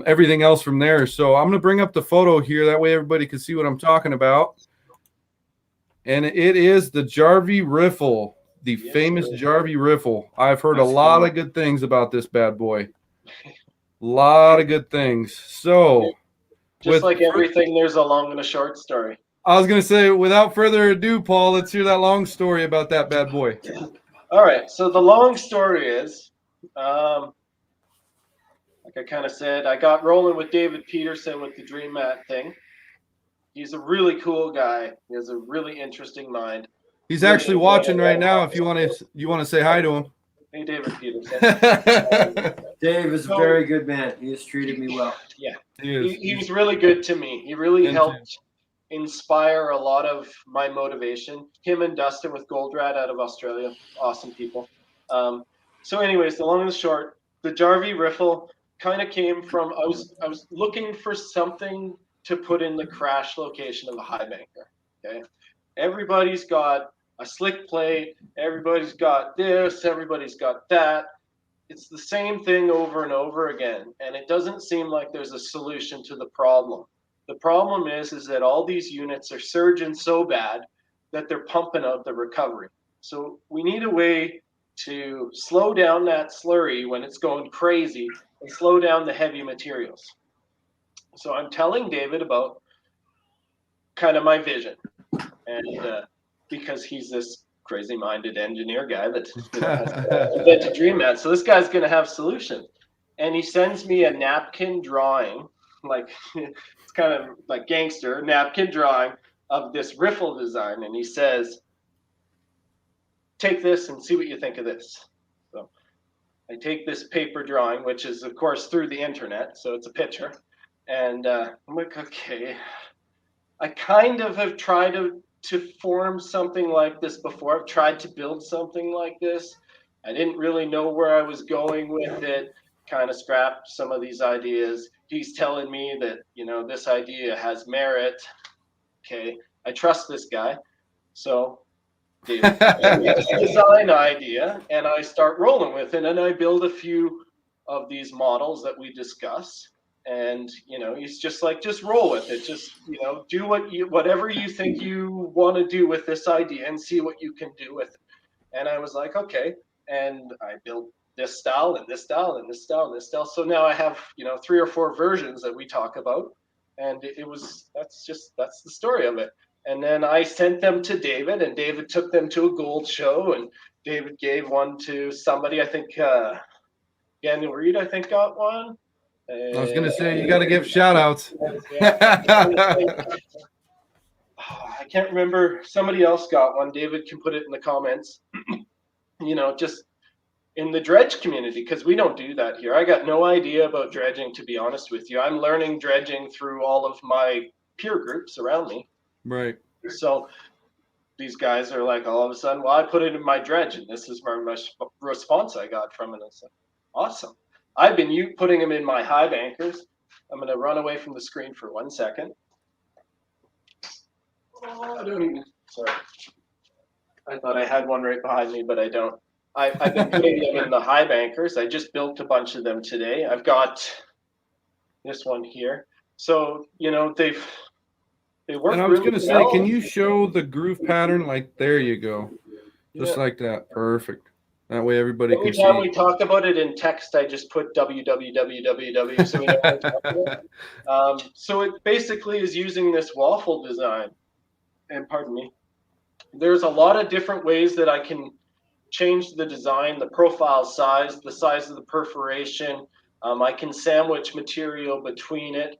everything else from there. So I'm going to bring up the photo here. That way everybody can see what I'm talking about. And it is the Jarvis Riffle, the famous Jarvis Riffle. I've heard a lot of good things about this bad boy. A lot of good things. So, just like everything, there's a long and a short story. I was going to say, without further ado, Paul, let's hear that long story about that bad boy. All right. So the long story is, like I kind of said, I got rolling with David Peterson with the Dream Mat thing. He's a really cool guy. He has a really interesting mind. He's actually watching right now. If you want to say hi to him. Hey, David Peterson. Dave is a very good man. He has treated me well. Yeah, he was really good to me. He really helped inspire a lot of my motivation. Him and Dustin with Goldrad out of Australia, awesome people. So anyways, the long and the short, the Jarvis Riffle kind of came from, I was looking for something to put in the crash location of a high banker. Okay, everybody's got a slick plate, everybody's got this, everybody's got that. It's the same thing over and over again, and it doesn't seem like there's a solution to the problem. The problem is that all these units are surging so bad that they're pumping out the recovery. So we need a way to slow down that slurry when it's going crazy and slow down the heavy materials. So I'm telling David about kind of my vision, and because he's this crazy-minded engineer guy that invented Dream Mat, so this guy's going to have solutions. And he sends me a napkin drawing, like it's kind of like gangster napkin drawing of this riffle design, and he says, "Take this and see what you think of this." So I take this paper drawing, which is of course through the internet, so it's a picture. And I'm like, okay, I kind of have tried to form something like this before. I've tried to build something like this. I didn't really know where I was going with it, kind of scrapped some of these ideas. He's telling me that, this idea has merit. Okay, I trust this guy. So David, design idea, and I start rolling with it, and I build a few of these models that we discuss. And he's just like, just roll with it, just do whatever you think you want to do with this idea and see what you can do with it. And I was like, okay. And I built this style and this style and this style and this style. So now I have 3 or 4 versions that we talk about, and that's the story of it. And then I sent them to David, and David took them to a gold show, and David gave one to somebody, I think Daniel Reed, I think, got one. I was going to say, you got to give shout outs. I can't remember. Somebody else got one. David can put it in the comments. Just in the dredge community, because we don't do that here. I got no idea about dredging, to be honest with you. I'm learning dredging through all of my peer groups around me. Right. So these guys are like, all of a sudden, well, I put it in my dredge, and this is my response I got from it. It's like, awesome. I've been putting them in my high bankers. I'm going to run away from the screen for 1 second. Sorry. I thought I had one right behind me, but I don't. I've been putting them in the high bankers. I just built a bunch of them today. I've got this one here. So, they work. And I was really going to say, well. can you show the groove pattern? Like, there you go. Just like that. Perfect. That way everybody can see. Every time we talk about it in text, I just put www, so we know what I'm talking about. So it basically is using this waffle design. And pardon me. There's a lot of different ways that I can change the design, the profile size, the size of the perforation. I can sandwich material between it.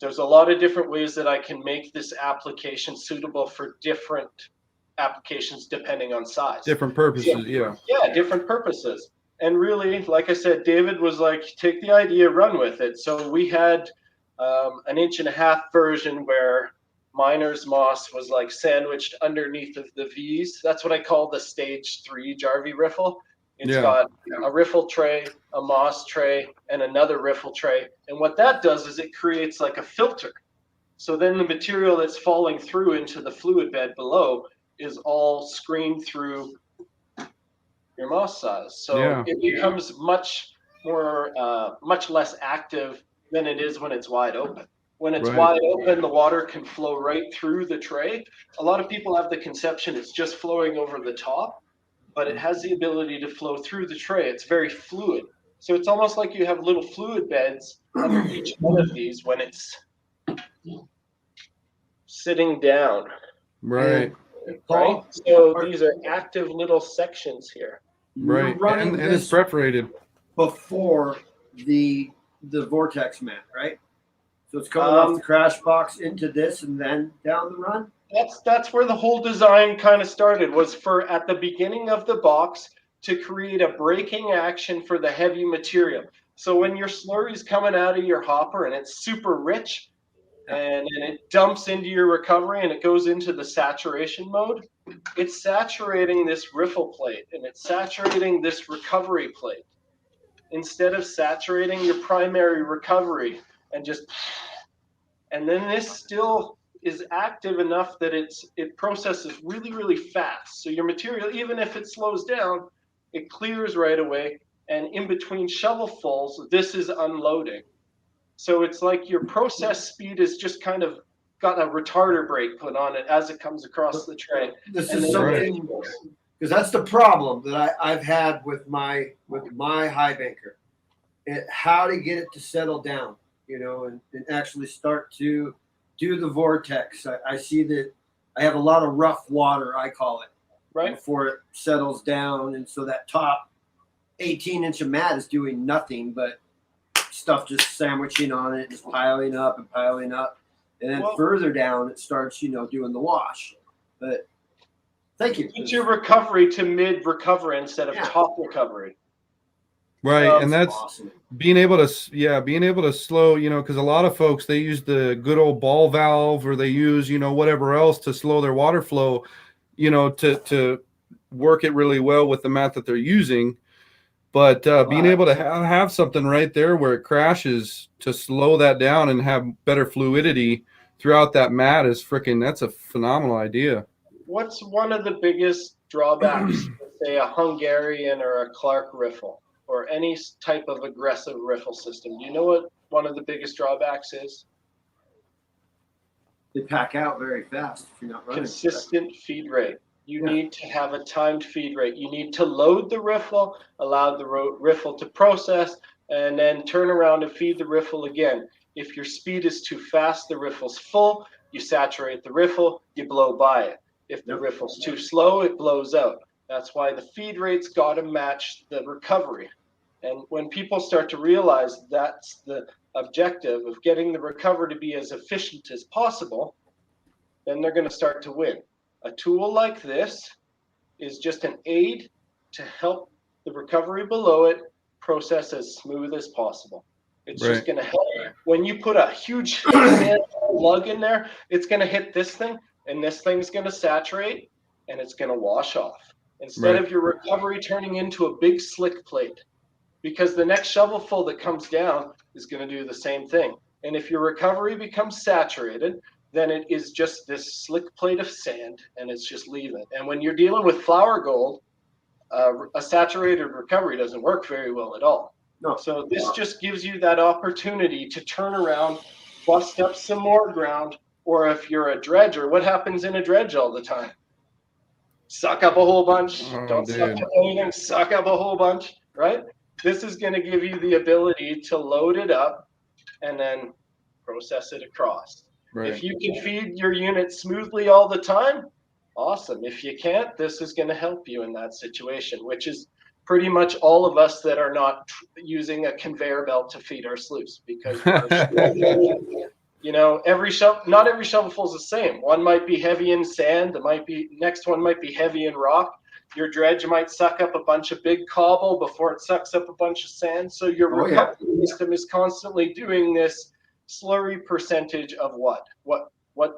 There's a lot of different ways that I can make this application suitable for different applications depending on size. Different purposes, yeah. Yeah, different purposes. And really, like I said, David was like, take the idea, run with it. So we had an 1.5 inch version where miner's moss was like sandwiched underneath of the V's. That's what I call the stage 3 Jarvie riffle. It's got a riffle tray, a moss tray, and another riffle tray. And what that does is it creates like a filter. So then the material that's falling through into the fluid bed below is all screened through your moss size. So it becomes much less active than it is when it's wide open. When it's wide open, the water can flow right through the tray. A lot of people have the conception it's just flowing over the top, but it has the ability to flow through the tray. It's very fluid. So it's almost like you have little fluid beds under each one of these when it's sitting down. Right. Right. So these are active little sections here. Right. And it's perforated. Before the vortex mat, right? So it's coming off the crash box into this and then down the run? That's where the whole design kind of started, was for at the beginning of the box to create a braking action for the heavy material. So when your slurry is coming out of your hopper and it's super rich, and then it dumps into your recovery and it goes into the saturation mode, it's saturating this riffle plate and it's saturating this recovery plate instead of saturating your primary recovery and then this still is active enough that it processes really, really fast. So your material, even if it slows down, it clears right away. And in between shovelfuls, this is unloading. So it's like your process speed is just kind of got a retarder brake put on it as it comes across the tray. This is something, because that's the problem that I've had with my high banker. How to get it to settle down, and actually start to do the vortex. I see that I have a lot of rough water, I call it, right before it settles down. And so that top 18-inch of mat is doing nothing but stuff just sandwiching on it, just piling up. And then further down, it starts, doing the wash. But thank you. It's your recovery to mid-recovery instead of top recovery. Right, and that's awesome. being able to slow, because a lot of folks, they use the good old ball valve or they use, whatever else to slow their water flow, to work it really well with the mat that they're using. But being able to have something right there where it crashes to slow that down and have better fluidity throughout that mat that's a phenomenal idea. What's one of the biggest drawbacks to, say, a Hungarian or a Clark riffle or any type of aggressive riffle system? Do you know what one of the biggest drawbacks is? They pack out very fast if you're not running. Consistent feed rate. You need to have a timed feed rate. You need to load the riffle, allow the riffle to process, and then turn around and feed the riffle again. If your speed is too fast, the riffle's full, you saturate the riffle, you blow by it. If the riffle's too slow, it blows out. That's why the feed rate's got to match the recovery. And when people start to realize that's the objective of getting the recovery to be as efficient as possible, then they're going to start to win. A tool like this is just an aid to help the recovery below it process as smooth as possible. It's Right. just going to help. When you put a huge sand lug in there, it's going to hit this thing, and this thing's going to saturate, and it's going to wash off. Instead Right. of your recovery turning into a big slick plate, because the next shovelful that comes down is going to do the same thing. And if your recovery becomes saturated, then it is just this slick plate of sand, and it's just leaving. And when you're dealing with flour gold, a saturated recovery doesn't work very well at all. No. So this just gives you that opportunity to turn around, bust up some more ground, or if you're a dredger, what happens in a dredge all the time? Suck up a whole bunch. Oh, Don't dude. suck up anything. Suck up a whole bunch, right? This is going to give you the ability to load it up and then process it across. Right. If you can feed your unit smoothly all the time, awesome. If you can't, this is going to help you in that situation, which is pretty much all of us that are not using a conveyor belt to feed our sluice, because you know, not every shovelful is the same. One might be heavy in sand. Next one might be heavy in rock. Your dredge might suck up a bunch of big cobble before it sucks up a bunch of sand. So your recovery system is constantly doing this slurry percentage of what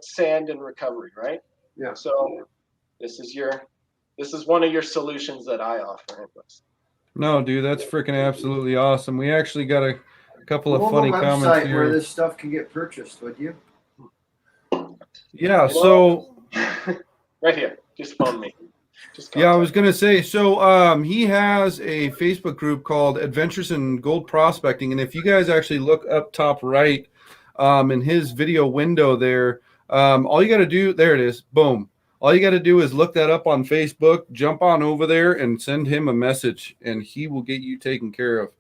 sand and recovery, right? Yeah. So this is one of your solutions that I offer. Anyways. No, dude, that's freaking absolutely awesome. We actually got a couple of Well, funny the comments website here. where this stuff can get purchased, would you? Yeah, so right here, just phone me. yeah, I was gonna say, so he has a Facebook group called Adventures in Gold Prospecting, and if you guys actually look up top right in his video window there, all you got to do, there it is, boom. All you got to do is look that up on Facebook, jump on over there, and send him a message, and he will get you taken care of.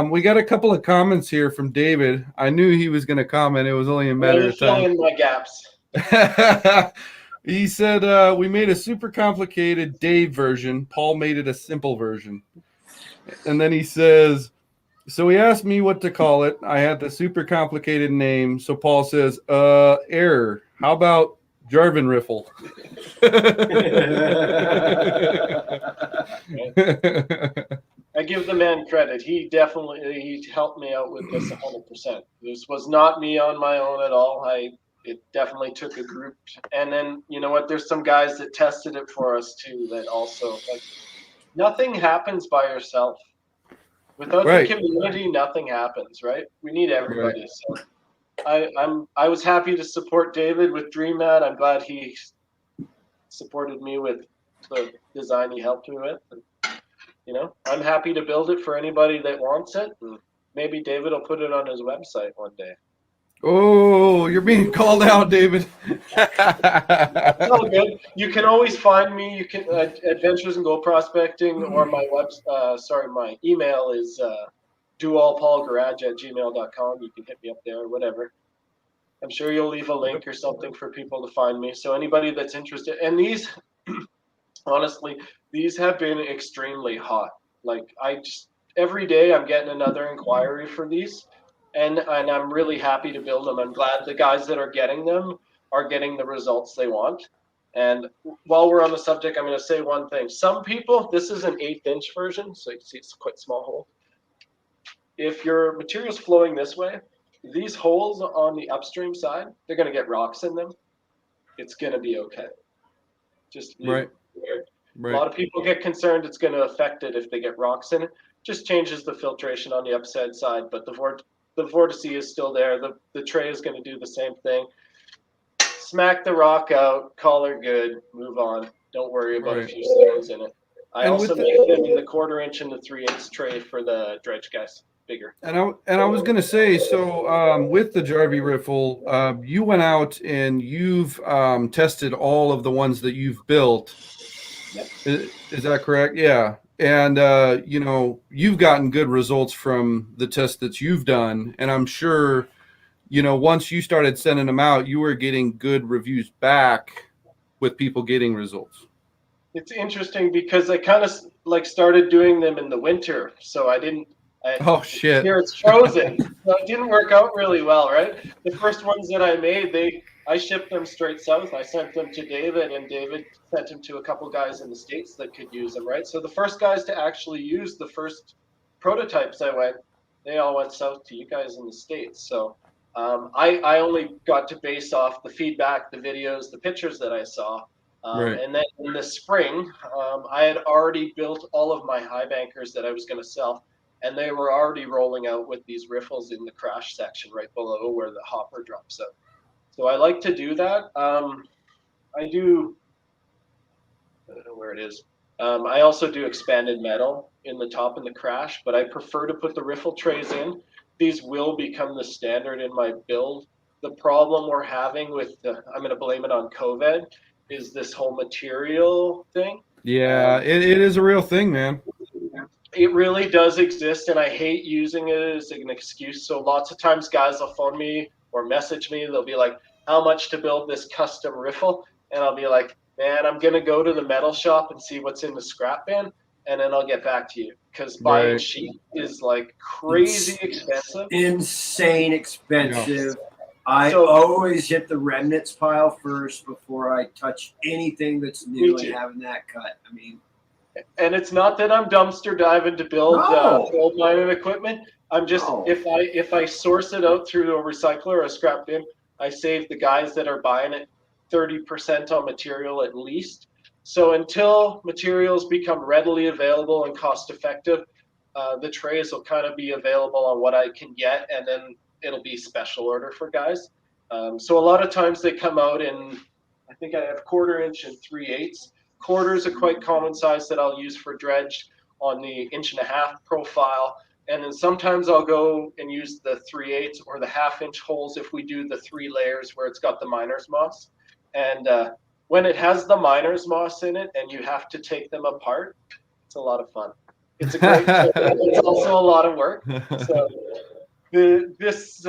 We got a couple of comments here from David. I knew he was going to comment. It was only a matter of time. Fill in my gaps. He said, we made a super complicated Dave version. Paul made it a simple version. And then he says, so he asked me what to call it. I had the super complicated name. So Paul says, error. How about Jarvin Riffle? I give the man credit. He helped me out with this 100%. This was not me on my own at all. It definitely took a group. And then, you know what, there's some guys that tested it for us too, that also, like, nothing happens by yourself. Without the community, nothing happens, right? We need everybody. Right. So I was happy to support David with DreamMat. I'm glad he supported me with the design he helped me with. And, you know, I'm happy to build it for anybody that wants it. And maybe David will put it on his website one day. Oh, you're being called out, David. It's all good. You can always find me. You can Adventures in Gold Prospecting, or my my email is doallpaulgarage@gmail.com. You can hit me up there or whatever. I'm sure you'll leave a link or something for people to find me. So anybody that's interested, and these, honestly, these have been extremely hot. Like, every day I'm getting another inquiry for these. And I'm really happy to build them. I'm glad the guys that are getting them are getting the results they want. And while we're on the subject, I'm going to say one thing. Some people, this is an 1/8" version, so you can see it's quite small hole. If your material's flowing this way, these holes on the upstream side, they're going to get rocks in them. It's going to be okay. Just right. A lot of people get concerned it's going to affect it if they get rocks in it. Just changes the filtration on the upside side, but the vortice is still there. The tray is going to do the same thing. Smack the rock out, call her good, move on. Don't worry about a few stones in it. I also make them in the 1/4" and the 3/8" tray for the dredge guys, bigger. And I was going to say, so with the Jarvie Riffle, you went out and you've tested all of the ones that you've built. Yep. Is that correct? Yeah. And, you know, you've gotten good results from the tests that you've done. And I'm sure, you know, once you started sending them out, you were getting good reviews back with people getting results. It's interesting because I kind of like started doing them in the winter, so Oh shit. here it's frozen, so it didn't work out really well, right? The first ones that I made, I shipped them straight south. I sent them to David, and David sent them to a couple guys in the States that could use them, right? So the first guys to actually use the first prototypes, they all went south to you guys in the States. So I only got to base off the feedback, the videos, the pictures that I saw. Right. And then in the spring, I had already built all of my high bankers that I was going to sell, and they were already rolling out with these riffles in the crash section right below where the hopper drops out. So I like to do that. I don't know where it is. I also do expanded metal in the top in the crash, but I prefer to put the riffle trays in. These will become the standard in my build. The problem we're having I'm going to blame it on COVID, is this whole material thing. Yeah, it is a real thing, man. It really does exist, and I hate using it as an excuse. So lots of times guys will phone me or message me. They'll be like, how much to build this custom riffle? And I'll be like, man, I'm going to go to the metal shop and see what's in the scrap bin, and then I'll get back to you. Because buying sheet is like crazy expensive. Insane expensive. I always hit the remnants pile first before I touch anything that's new and having that cut. I mean, and it's not that I'm dumpster diving to build old mining equipment. I'm just if I source it out through a recycler or a scrap bin, I save the guys that are buying it 30% on material at least. So until materials become readily available and cost effective, the trays will kind of be available on what I can get, and then it'll be special order for guys. So a lot of times they come out in, I think I have 1/4 inch and 3/8. Quarters are quite common size that I'll use for dredge on the 1.5 inch profile. And then sometimes I'll go and use the 3/8 or the 1/2 inch holes if we do the 3 layers where it's got the miner's moss. And when it has the miner's moss in it and you have to take them apart, it's a lot of fun. It's a great it's also a lot of work. So this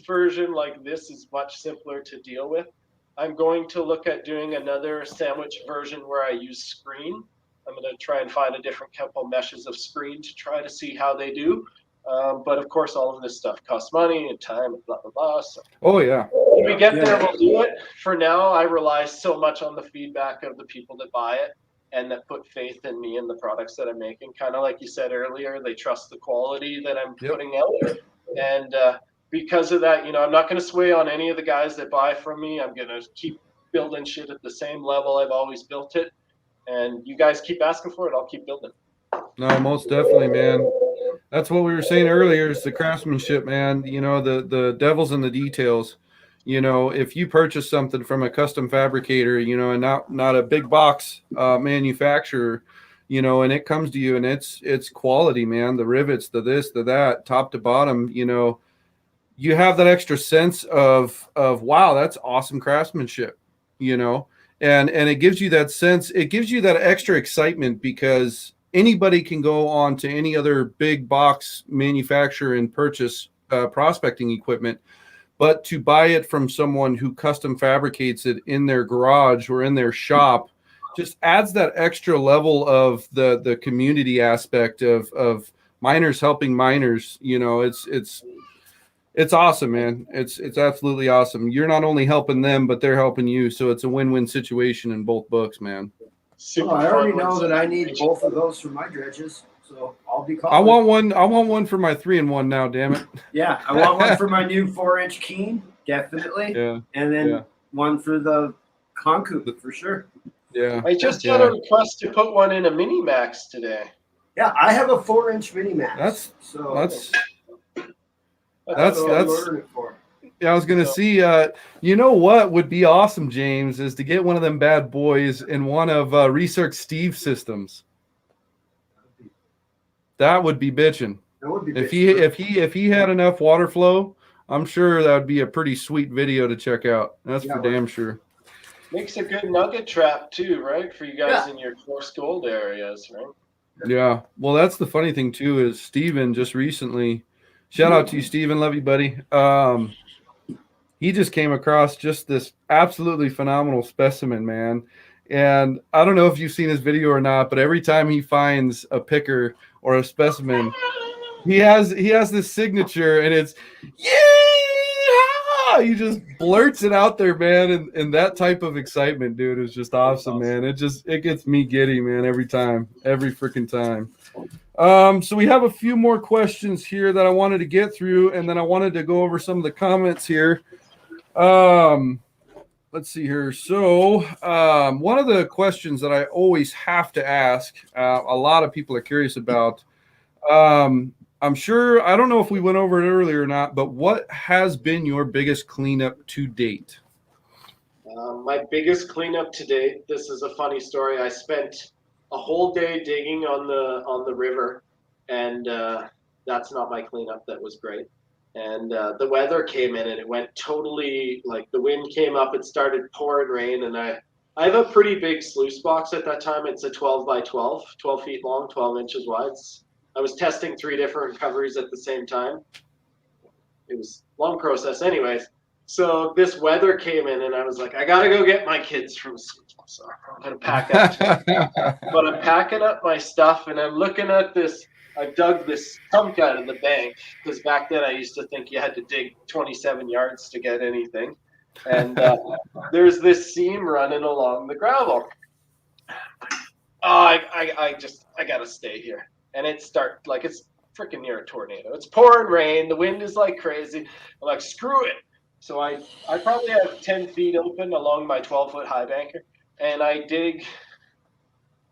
version like this is much simpler to deal with. I'm going to look at doing another sandwich version where I use screen. I'm going to try and find a different couple meshes of screen to try to see how they do. But of course, all of this stuff costs money and time and blah, blah, blah. So when we get there, we'll do it. For now, I rely so much on the feedback of the people that buy it and that put faith in me and the products that I'm making. Kind of like you said earlier, they trust the quality that I'm putting out. And because of that, I'm not going to sway on any of the guys that buy from me. I'm going to keep building shit at the same level I've always built it. And you guys keep asking for it, I'll keep building. No, most definitely, man. That's what we were saying earlier, is the craftsmanship, man. The devil's in the details. If you purchase something from a custom fabricator, and not a big box manufacturer, and it comes to you and it's quality, man. The rivets, the this, the that, top to bottom, you have that extra sense of wow, that's awesome craftsmanship, and it gives you that sense, it gives you that extra excitement, because anybody can go on to any other big box manufacturer and purchase prospecting equipment, but to buy it from someone who custom fabricates it in their garage or in their shop just adds that extra level of the community aspect of miners helping miners. It's awesome, man. It's absolutely awesome. You're not only helping them, but they're helping you. So it's a win-win situation in both books, man. Well, I already know that I need both of those for my dredges, so I'll be calling. I want one for my 3-in-1 now. Damn it. Yeah, I want one for my new 4-inch Keen, definitely. Yeah. And then one for the Concoop for sure. Yeah. I just got a request to put one in a Mini Max today. Yeah, I have a 4-inch Mini Max. That's ordering it for. Yeah, I was gonna see. You know what would be awesome, James, is to get one of them bad boys in one of Research Steve's systems. That would be bitching. That would be if he had enough water flow, I'm sure that would be a pretty sweet video to check out. That's for damn sure. Makes a good nugget trap too, right? For you guys in your coarse gold areas, right? Yeah. Well, that's the funny thing too, is Steven just recently. Shout out to you, Steven. Love you, buddy. He just came across just this absolutely phenomenal specimen, man. And I don't know if you've seen his video or not, but every time he finds a picker or a specimen, he has this signature, and it's yeah. He just blurts it out there, man, and that type of excitement, dude, is just awesome, man. It gets me giddy, man, every freaking time. So we have a few more questions here that I wanted to get through, and then I wanted to go over some of the comments here. Let's see here. So one of the questions that I always have to ask, a lot of people are curious about. I'm sure, I don't know if we went over it earlier or not, but what has been your biggest cleanup to date? My biggest cleanup to date. This is a funny story. I spent a whole day digging on the river, and that's not my cleanup. That was great. And the weather came in, and it went totally, like, the wind came up. It started pouring rain, and I have a pretty big sluice box at that time. It's a 12 by 12, 12 feet long, 12 inches wide. I was testing 3 different recoveries at the same time. It was a long process anyways. So this weather came in, and I was like, I got to go get my kids from school. So I'm going to pack up. But I'm packing up my stuff, and I'm looking at this. I dug this chunk out of the bank, because back then I used to think you had to dig 27 yards to get anything. And there's this seam running along the gravel. Oh, I got to stay here. And it's freaking near a tornado. It's pouring rain. The wind is like crazy. I'm like, screw it. So I probably have 10 feet open along my 12-foot high banker, and I dig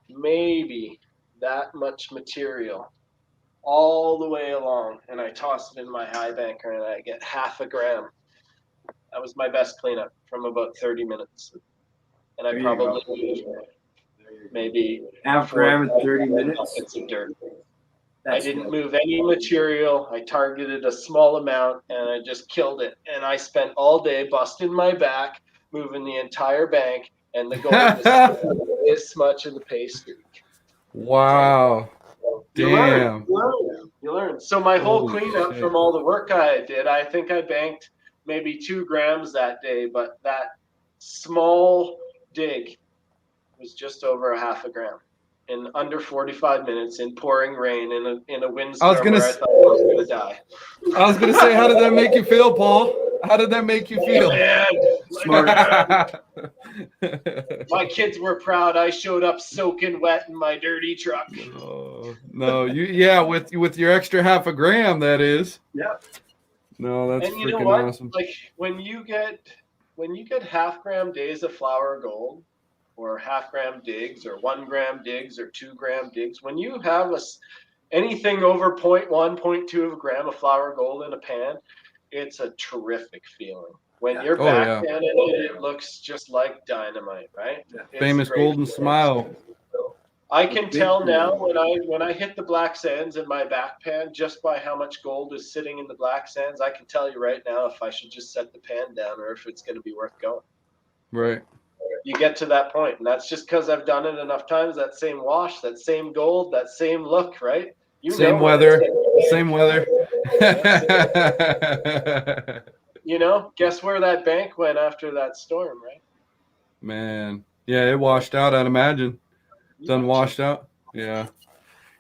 maybe that much material all the way along, and I toss it in my high banker, and I get half a gram. That was my best cleanup from about 30 minutes. And I probably maybe half gram in 30 minutes. Of dirt. That's I didn't good. move any material. I targeted a small amount, and I just killed it. And I spent all day busting my back, moving the entire bank, and the gold was this much of the pay streak. Wow. Damn. You learn. So my whole Holy cleanup shit. from all the work I did, I think I banked maybe 2 grams that day, but that small dig was just over a half a gram in under 45 minutes in pouring rain in a windstorm where I thought I was going to die. I was going to say, how did that make you feel, Paul? How did that make you feel? Man, Smart. my kids were proud. I showed up soaking wet in my dirty truck. No, with your extra half a gram, that is. Yep. No, that's and you know freaking what? awesome. Like when you get half gram days of flour gold, or half gram digs, or 1 gram digs, or 2 gram digs, when you have anything over 0.1, 0.2 of a gram of flour gold in a pan, it's a terrific feeling. When you're backhanding it, it looks just like dynamite, right? Yeah. Famous golden smile. I can tell now when I hit the black sands in my back pan, just by how much gold is sitting in the black sands, I can tell you right now if I should just set the pan down or if it's going to be worth going. Right. You get to that point, and that's just because I've done it enough times. That same wash, that same gold, that same look, right? Same weather. You know, guess where that bank went after that storm, right? Man, yeah, it washed out. I'd imagine. Done washed out. Yeah,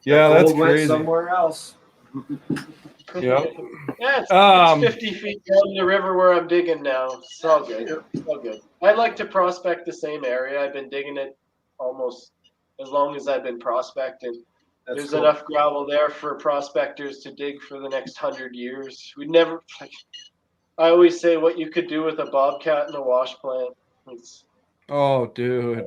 that's crazy. Somewhere else. Yep. Yeah, it's 50 feet down the river where I'm digging now. It's all good. It's all good. I like to prospect the same area. I've been digging it almost as long as I've been prospecting. There's enough gravel there for prospectors to dig for the next 100 years. I always say what you could do with a bobcat and a wash plant. Oh, dude.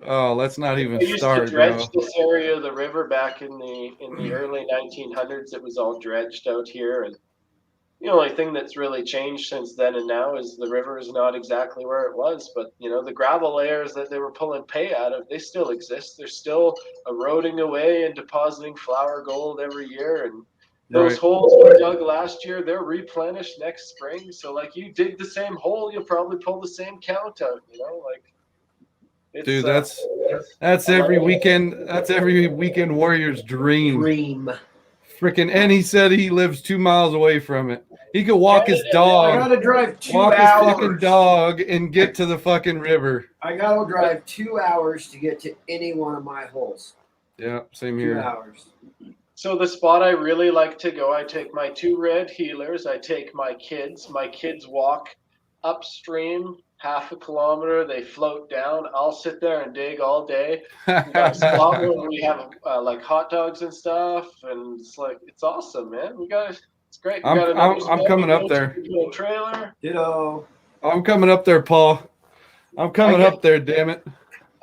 Let's not even I used start, to dredge bro. this area of the river back in the early 1900s. It was all dredged out here, and the only thing that's really changed since then and now is the river is not exactly where it was. But the gravel layers that they were pulling pay out of, they still exist. They're still eroding away and depositing flour gold every year, and those holes we dug last year, they're replenished next spring. So like you dig the same hole, you'll probably pull the same count out, Dude, that's every weekend. That's every weekend warrior's dream. Freaking, and he said he lives 2 miles away from it. He could walk his I dog, gotta drive 2 walk his hours. fucking dog, and get to the fucking river. I gotta drive 2 hours to get to any one of my holes. Yeah, same 2 here. hours. So the spot I really like to go, I take my 2 red healers, I take my kids. My kids walk upstream half a kilometer, they float down. I'll sit there and dig all day. We got a spot where we have like hot dogs and stuff, and it's like it's awesome, man. It's great. We got another I'm spot coming we up go there. to a trailer. Ditto. I'm coming up there, Paul. I'm coming up there, damn it.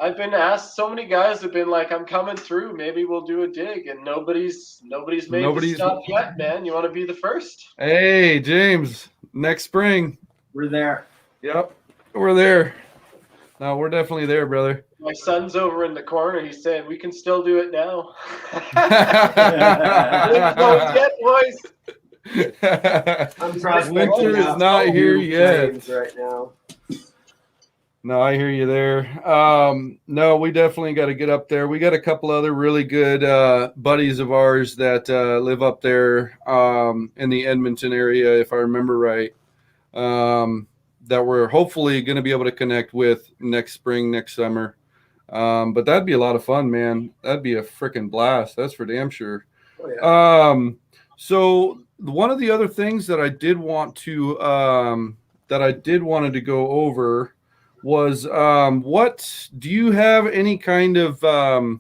I've been asked. So many guys have been like, "I'm coming through. Maybe we'll do a dig," and nobody's made the stuff yet, man. You want to be the first? Hey, James, next spring. We're there. Yep, we're there. No, we're definitely there, brother. My son's over in the corner. He's saying we can still do it now. Don't get, boys. I'm prospecting Winter is out not new here yet. claims right now. No, I hear you there. No, we definitely got to get up there. We got a couple other really good buddies of ours that live up there in the Edmonton area, if I remember right, that we're hopefully going to be able to connect with next spring, next summer. But that'd be a lot of fun, man. That'd be a freaking blast. That's for damn sure. Oh, yeah. So one of the other things that I did want to go over was what do you have any kind of how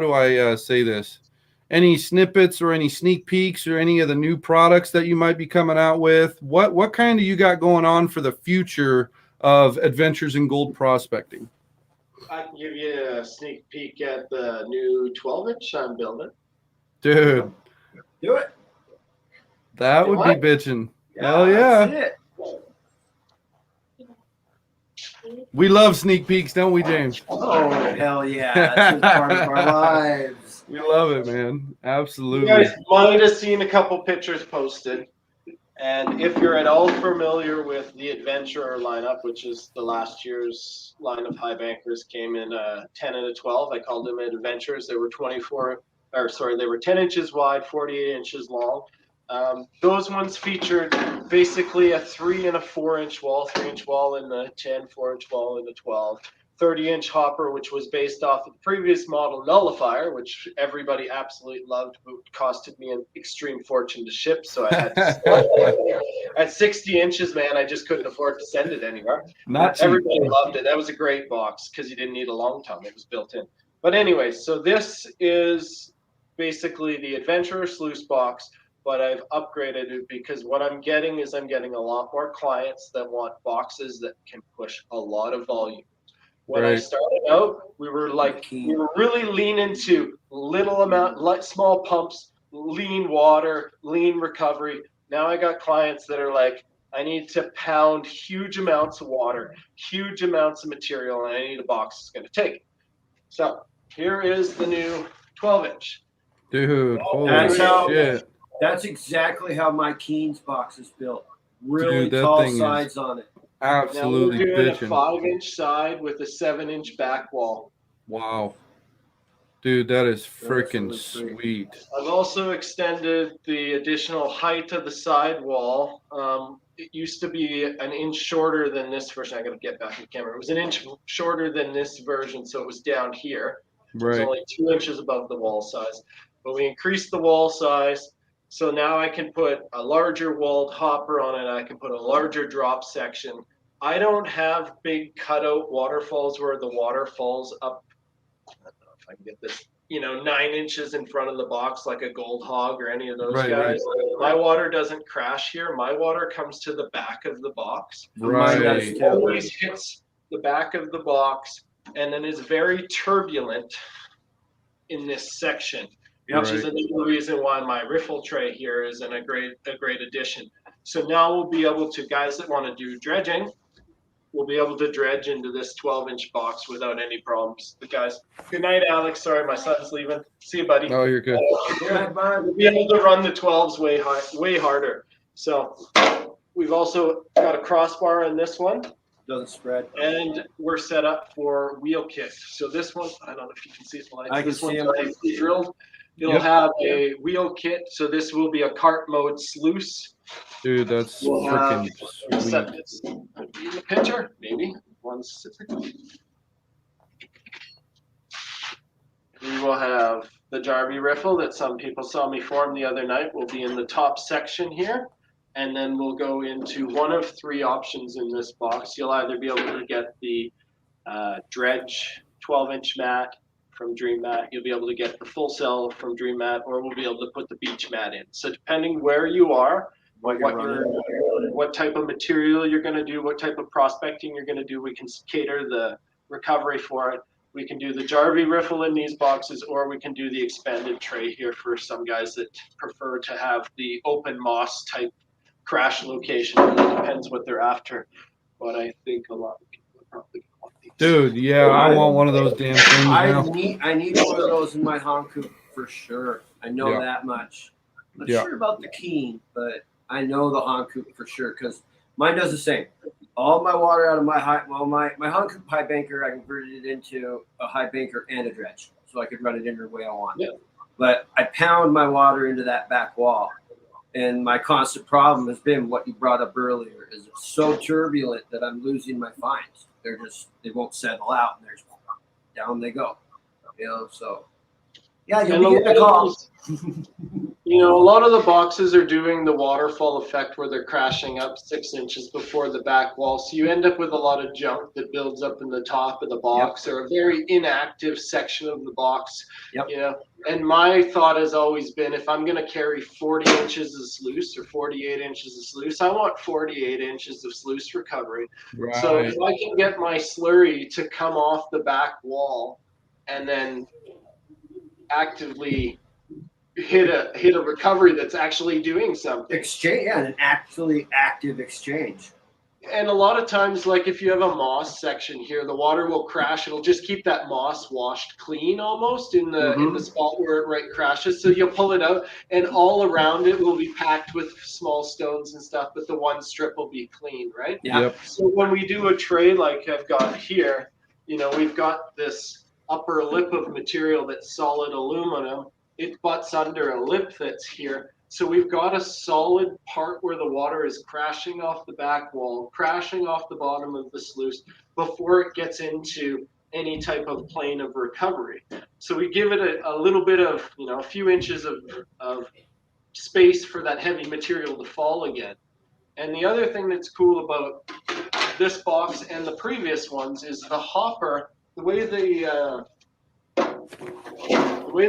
do I say this? Any snippets or any sneak peeks or any of the new products that you might be coming out with? What kind of you got going on for the future of Adventures in Gold Prospecting? I can give you a sneak peek at the new 12-inch I'm building. Dude, Do it. that would be bitching. Hell That's yeah. it. We love sneak peeks, don't we, James? Oh, hell yeah. That's just part of our lives. We love it, man. Absolutely. You guys might have seen a couple pictures posted. And if you're at all familiar with the Adventurer lineup, which is the last year's line of high bankers, came in a 10 and a 12. I called them Adventurers. They were 10 inches wide, 48 inches long. Those ones featured basically a 3 and a 4-inch wall, 3-inch wall in the 10, 4-inch wall in the 12, 30-inch hopper, which was based off of the previous model Nullifier, which everybody absolutely loved, but costed me an extreme fortune to ship. So I had to at 60 inches, man, I just couldn't afford to send it anywhere. Not cheap. Everybody loved it. That was a great box because you didn't need a long tongue. It was built in. But anyway, so this is basically the Adventurer Sluice box, but I've upgraded it because what I'm getting is I'm getting a lot more clients that want boxes that can push a lot of volume. When I started out, we were really leaning to little amount, like small pumps, lean water, lean recovery. Now I got clients that are like, I need to pound huge amounts of water, huge amounts of material, and I need a box that's going to take it. So here is the new 12-inch. Dude, holy shit. That's exactly how my Keen's box is built. Really Dude, tall sides on it. Absolutely now we're doing bitching. a 5-inch side with a 7-inch back wall. Wow. Dude, that is freaking sweet. I've also extended the additional height of the side wall. It used to be an inch shorter than this version. I got to get back to the camera. It was an inch shorter than this version, so it was down here. Right. It's only 2 inches above the wall size. But we increased the wall size, so now I can put a larger walled hopper on it. I can put a larger drop section. I don't have big cutout waterfalls where the water falls up. I don't know if I can get this, 9 inches in front of the box like a Gold Hog or any of those guys. Right. My water doesn't crash here. My water comes to the back of the box. Right. It always hits the back of the box and then is very turbulent in this section. Which is another reason why my riffle tray here is a great addition. So now we'll be able to, guys that want to do dredging, we'll be able to dredge into this 12-inch box without any problems. But guys, good night, Alex. Sorry, my son's leaving. See you, buddy. Oh, you're good. We'll be able to run the 12s way harder. So we've also got a crossbar in this one. Doesn't spread. And we're set up for wheel kick. So this one, I don't know if you can see it. I can see it. Drilled. It'll have a wheel kit, so this will be a cart mode sluice. Dude, that's We'll freaking set sweet. this in the picture, maybe. We will have the Jarvie riffle that some people saw me form the other night will be in the top section here. And then we'll go into one of 3 options in this box. You'll either be able to get the dredge 12-inch mat from Dream Mat. You'll be able to get the full cell from Dream Mat, or we'll be able to put the beach mat in. So depending where you are, what type of material you're going to do, what type of prospecting you're going to do, we can cater the recovery for it. We can do the Jarvie riffle in these boxes, or we can do the expanded tray here for some guys that prefer to have the open moss type crash location. It really depends what they're after. But I think a lot of people are probably want these. Dude, yeah, I want one of those damn things now. I need one of those in my honk coop for sure. I know that much. Not sure about the Keen, but I know the honk coop for sure because mine does the same. All my water out of my my honk coop high banker, I converted it into a high banker and a dredge, so I could run it in the way I want. Yeah. But I pound my water into that back wall. And my constant problem has been what you brought up earlier is it's so turbulent that I'm losing my fines. They won't settle out and down they go. So yeah, you'll be getting a call. A lot of the boxes are doing the waterfall effect where they're crashing up 6 inches before the back wall. So you end up with a lot of junk that builds up in the top of the box or a very inactive section of the box. And my thought has always been if I'm going to carry 40 inches of sluice or 48 inches of sluice, I want 48 inches of sluice recovery. Right. So if I can get my slurry to come off the back wall and then actively hit a recovery that's actually doing something. Exchange, an actually active exchange. And a lot of times, like if you have a moss section here, the water will crash. It'll just keep that moss washed clean almost in the spot where it right crashes. So you'll pull it out, and all around it will be packed with small stones and stuff, but the one strip will be clean, right? Yeah. Yep. So when we do a tray like I've got here, we've got this upper lip of material that's solid aluminum. It butts under a lip that's here. So we've got a solid part where the water is crashing off the back wall, crashing off the bottom of the sluice before it gets into any type of plane of recovery. So we give it a little bit of, a few inches of space for that heavy material to fall again. And the other thing that's cool about this box and the previous ones is the hopper, the way the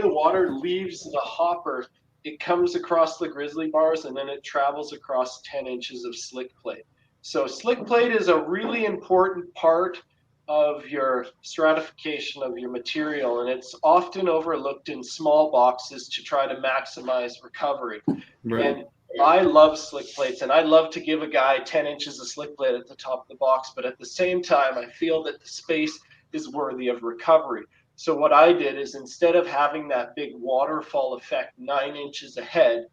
water leaves the hopper, it comes across the grizzly bars and then it travels across 10 inches of slick plate. So slick plate is a really important part of your stratification of your material, and it's often overlooked in small boxes to try to maximize recovery. Right. And I love slick plates, and I love to give a guy 10 inches of slick plate at the top of the box, but at the same time, I feel that the space is worthy of recovery. So what I did is instead of having that big waterfall effect 9 inches ahead,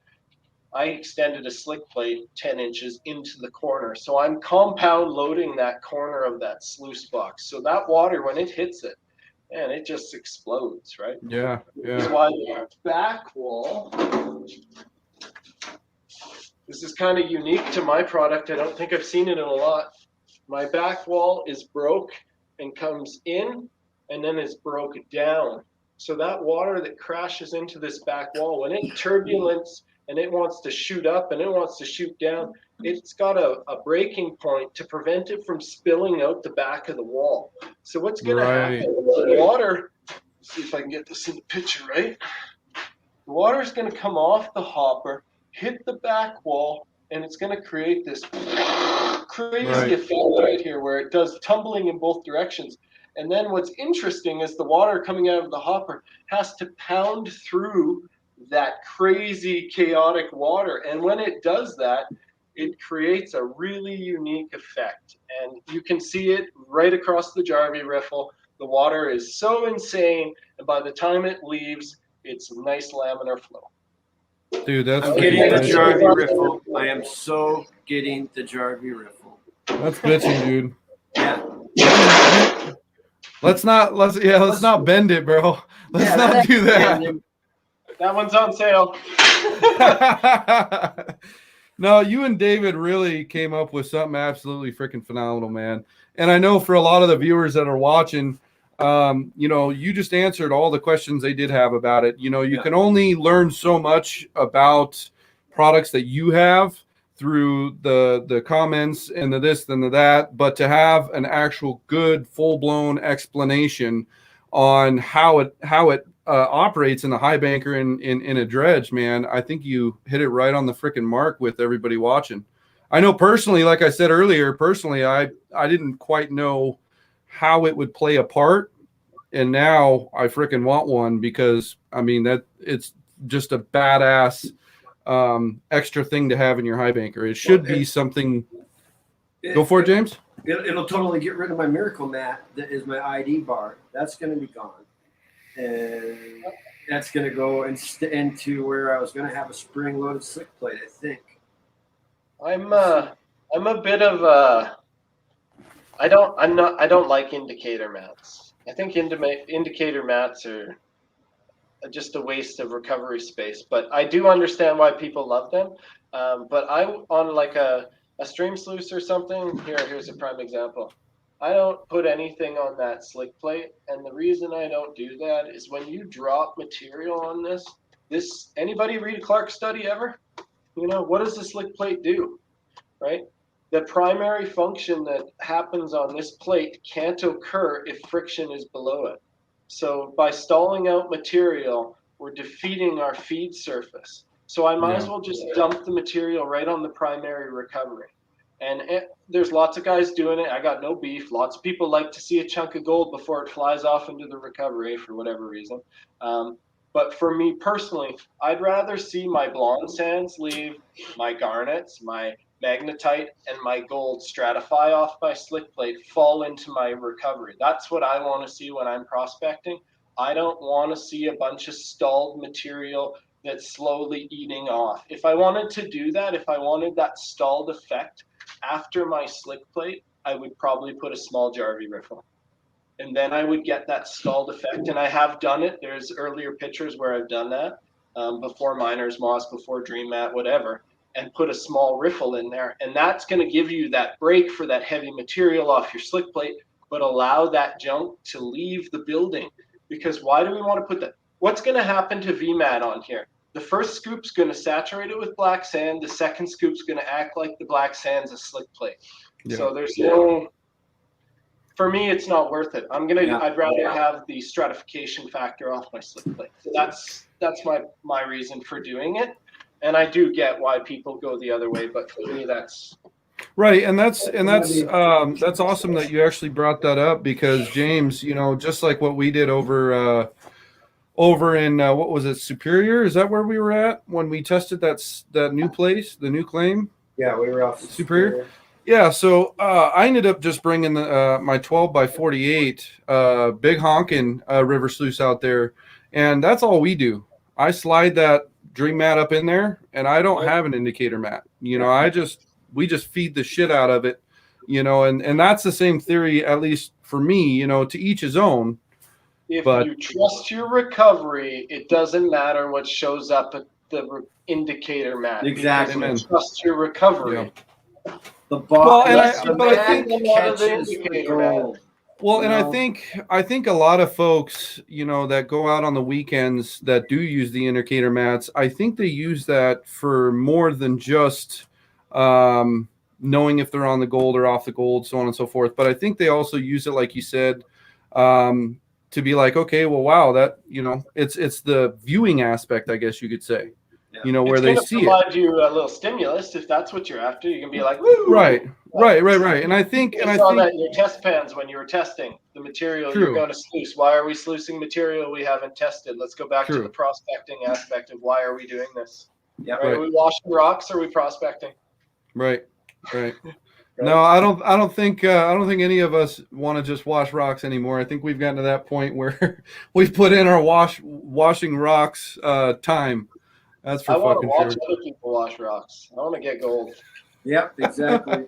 I extended a slick plate 10 inches into the corner. So I'm compound loading that corner of that sluice box. So that water, when it hits it, man, it just explodes, right? Yeah. That's why the back wall, this is kind of unique to my product. I don't think I've seen it in a lot. My back wall is broke and comes in, and then it's broke down. So that water that crashes into this back wall, when it turbulence and it wants to shoot up and it wants to shoot down, it's got a breaking point to prevent it from spilling out the back of the wall. So what's going to happen? The water, let's see if I can get this in the picture right. The water is going to come off the hopper, hit the back wall, and it's going to create this crazy effect right here where it does tumbling in both directions. And then what's interesting is the water coming out of the hopper has to pound through that crazy chaotic water. And when it does that, it creates a really unique effect. And you can see it right across the Jarvie riffle. The water is so insane. And by the time it leaves, it's a nice laminar flow. Dude, that's I'm getting the Jarvie riffle. I am so getting the Jarvie riffle. That's bitching, dude. Yeah. Let's not bend it, bro. Let's not do that. That one's on sale. No, you and David really came up with something absolutely freaking phenomenal, man. And I know for a lot of the viewers that are watching, you just answered all the questions they did have about it. You can only learn so much about products that you have through the comments and the this and the that, but to have an actual good full-blown explanation on how it operates in the high banker in a dredge, man, I think you hit it right on the freaking mark with everybody watching. I know personally, like I said earlier, I didn't quite know how it would play a part, and now I freaking want one because that it's just a badass extra thing to have in your high banker. It should be something. Go for it, James. It'll totally get rid of my miracle mat that is my ID bar. That's going to be gone. And that's going to go into where I was going to have a spring-loaded slick plate, I think. I'm a bit of I don't like indicator mats. I think indicator mats are just a waste of recovery space. But I do understand why people love them. But I on like a stream sluice or something. Here's a prime example. I don't put anything on that slick plate, and the reason I don't do that is when you drop material on this anybody read a Clark study ever? What does the slick plate do, right? The primary function that happens on this plate can't occur if friction is below it. So by stalling out material, we're defeating our feed surface. So I might as well just dump the material right on the primary recovery. And there's lots of guys doing it. I got no beef. Lots of people like to see a chunk of gold before it flies off into the recovery for whatever reason. But for me personally, I'd rather see my blonde sands leave, my garnets, my magnetite, and my gold stratify off my slick plate, fall into my recovery. That's what I want to see when I'm prospecting. I don't want to see a bunch of stalled material that's slowly eating off. If I wanted to do that, if I wanted that stalled effect after my slick plate, I would probably put a small Jarvis riffle. And then I would get that stalled effect. And I have done it. There's earlier pictures where I've done that before Miner's Moss, before Dream Mat, whatever, and put a small riffle in there. And that's going to give you that break for that heavy material off your slick plate, but allow that junk to leave the building. Because why do we want to put that? What's going to happen to VMAT on here? The first scoop's going to saturate it with black sand. The second scoop's going to act like the black sand's a slick plate. Yeah. So there's for me, it's not worth it. I'd rather have the stratification factor off my slick plate. So that's my reason for doing it. And I do get why people go the other way, but for me, that's right. And that's awesome that you actually brought that up, because James, just like what we did over in what was it, Superior? Is that where we were at when we tested that new place, the new claim? Yeah, we were off Superior. Yeah, so I ended up just bringing my 12 by 48 big honkin' river sluice out there, and that's all we do. I slide that Dream Mat up in there, and I don't have an indicator mat. We just feed the shit out of it, and that's the same theory, at least for me. To each his own. If you trust your recovery, it doesn't matter what shows up at the indicator mat. Exactly. Because you trust your recovery. Yeah. I think the gold. Well, and I think a lot of folks, that go out on the weekends that do use the indicator mats, I think they use that for more than just knowing if they're on the gold or off the gold, so on and so forth. But I think they also use it, like you said, to be like, okay, well, wow, that, it's the viewing aspect, I guess you could say. Yeah. Where they see it. Provide you a little stimulus if that's what you're after. You can be like, woo! Right. And I think, I saw that in your test pans when you were testing the material you're going to sluice. Why are we sluicing material we haven't tested? Let's go back to the prospecting aspect of why are we doing this? Yeah. Right. Are we washing rocks or are we prospecting? Right. No, I don't think any of us want to just wash rocks anymore. I think we've gotten to that point where we've put in our washing rocks time. That's for fucking sure. I want to watch other people wash rocks. I want to get gold. Yep, exactly.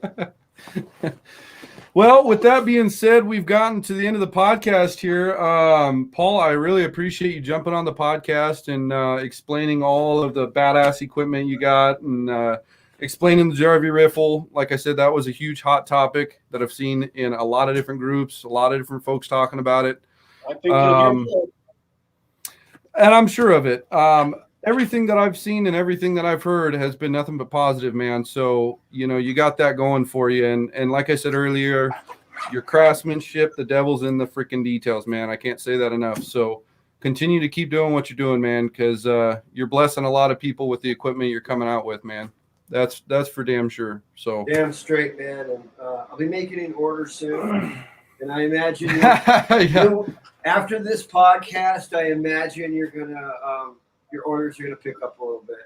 Well, with that being said, we've gotten to the end of the podcast here. Paul, I really appreciate you jumping on the podcast and explaining all of the badass equipment you got and explaining the Jarvis riffle. Like I said, that was a huge hot topic that I've seen in a lot of different groups, a lot of different folks talking about it. I think you'll hear it. And I'm sure of it. Everything that I've seen and everything that I've heard has been nothing but positive, man. So, you got that going for you. And like I said earlier, your craftsmanship, the devil's in the freaking details, man. I can't say that enough. So continue to keep doing what you're doing, man, because you're blessing a lot of people with the equipment you're coming out with, man. That's for damn sure. So damn straight, man. And I'll be making an order soon. And I imagine after this podcast, I imagine you're gonna your orders are gonna pick up a little bit.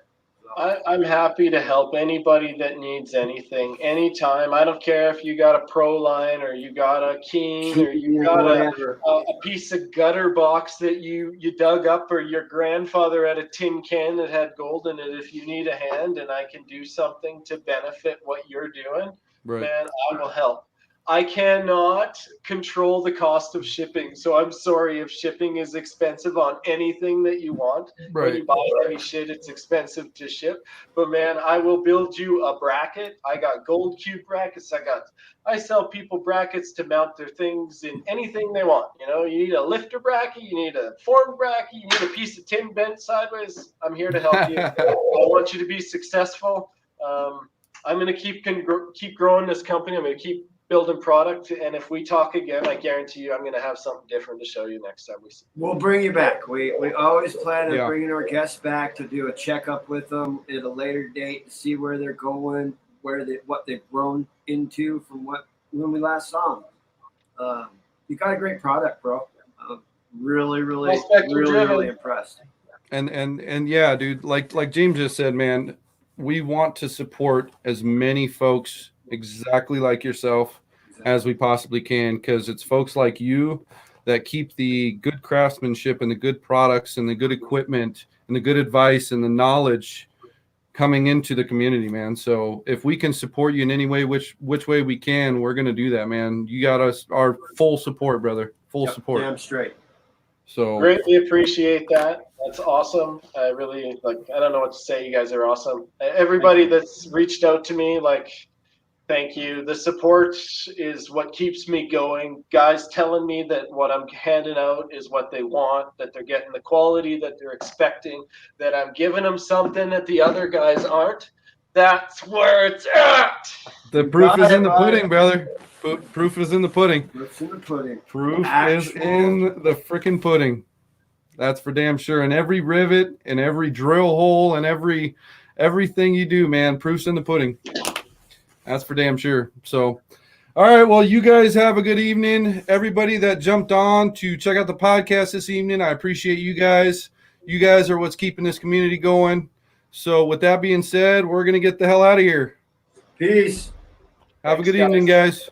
So. I'm happy to help anybody that needs anything, anytime. I don't care if you got a Pro line or you got a Keen or you got a piece of gutter box that you dug up, or your grandfather had a tin can that had gold in it. If you need a hand and I can do something to benefit what you're doing, right. Man, I will help. I cannot control the cost of shipping, so I'm sorry if shipping is expensive on anything that you want. Right. When you buy any shit, it's expensive to ship. But man, I will build you a bracket. I got gold cube brackets. I sell people brackets to mount their things in anything they want. You need a lifter bracket, you need a form bracket, you need a piece of tin bent sideways. I'm here to help you. I want you to be successful. I'm going to keep growing this company. I'm going to keep building product, and if we talk again, I guarantee you I'm going to have something different to show you next time we see you. We'll bring you back. We always plan on bringing our guests back to do a checkup with them at a later date to see where they're going, what they've grown into from when we last saw them. You got a great product, bro. Really impressed. And yeah, dude, like James just said, man, we want to support as many folks exactly like yourself as we possibly can, because it's folks like you that keep the good craftsmanship and the good products and the good equipment and the good advice and the knowledge coming into the community, man. So if we can support you in any way, which way we can, we're going to do that, man. You got our full support, brother. Full support. Damn straight. So greatly appreciate that. That's awesome. I really I don't know what to say. You guys are awesome. Everybody that's reached out to me, thank you. The support is what keeps me going. Guys telling me that what I'm handing out is what they want, that they're getting the quality that they're expecting, that I'm giving them something that the other guys aren't. That's where it's at. The proof is in the pudding, brother. Proof is in the pudding. Proof's in the pudding. Proof is in the freaking pudding. That's for damn sure. And every rivet and every drill hole and everything you do, man, proof's in the pudding. That's for damn sure. So, all right. Well, you guys have a good evening. Everybody that jumped on to check out the podcast this evening, I appreciate you guys. You guys are what's keeping this community going. So with that being said, we're going to get the hell out of here. Peace. Have a good evening, guys.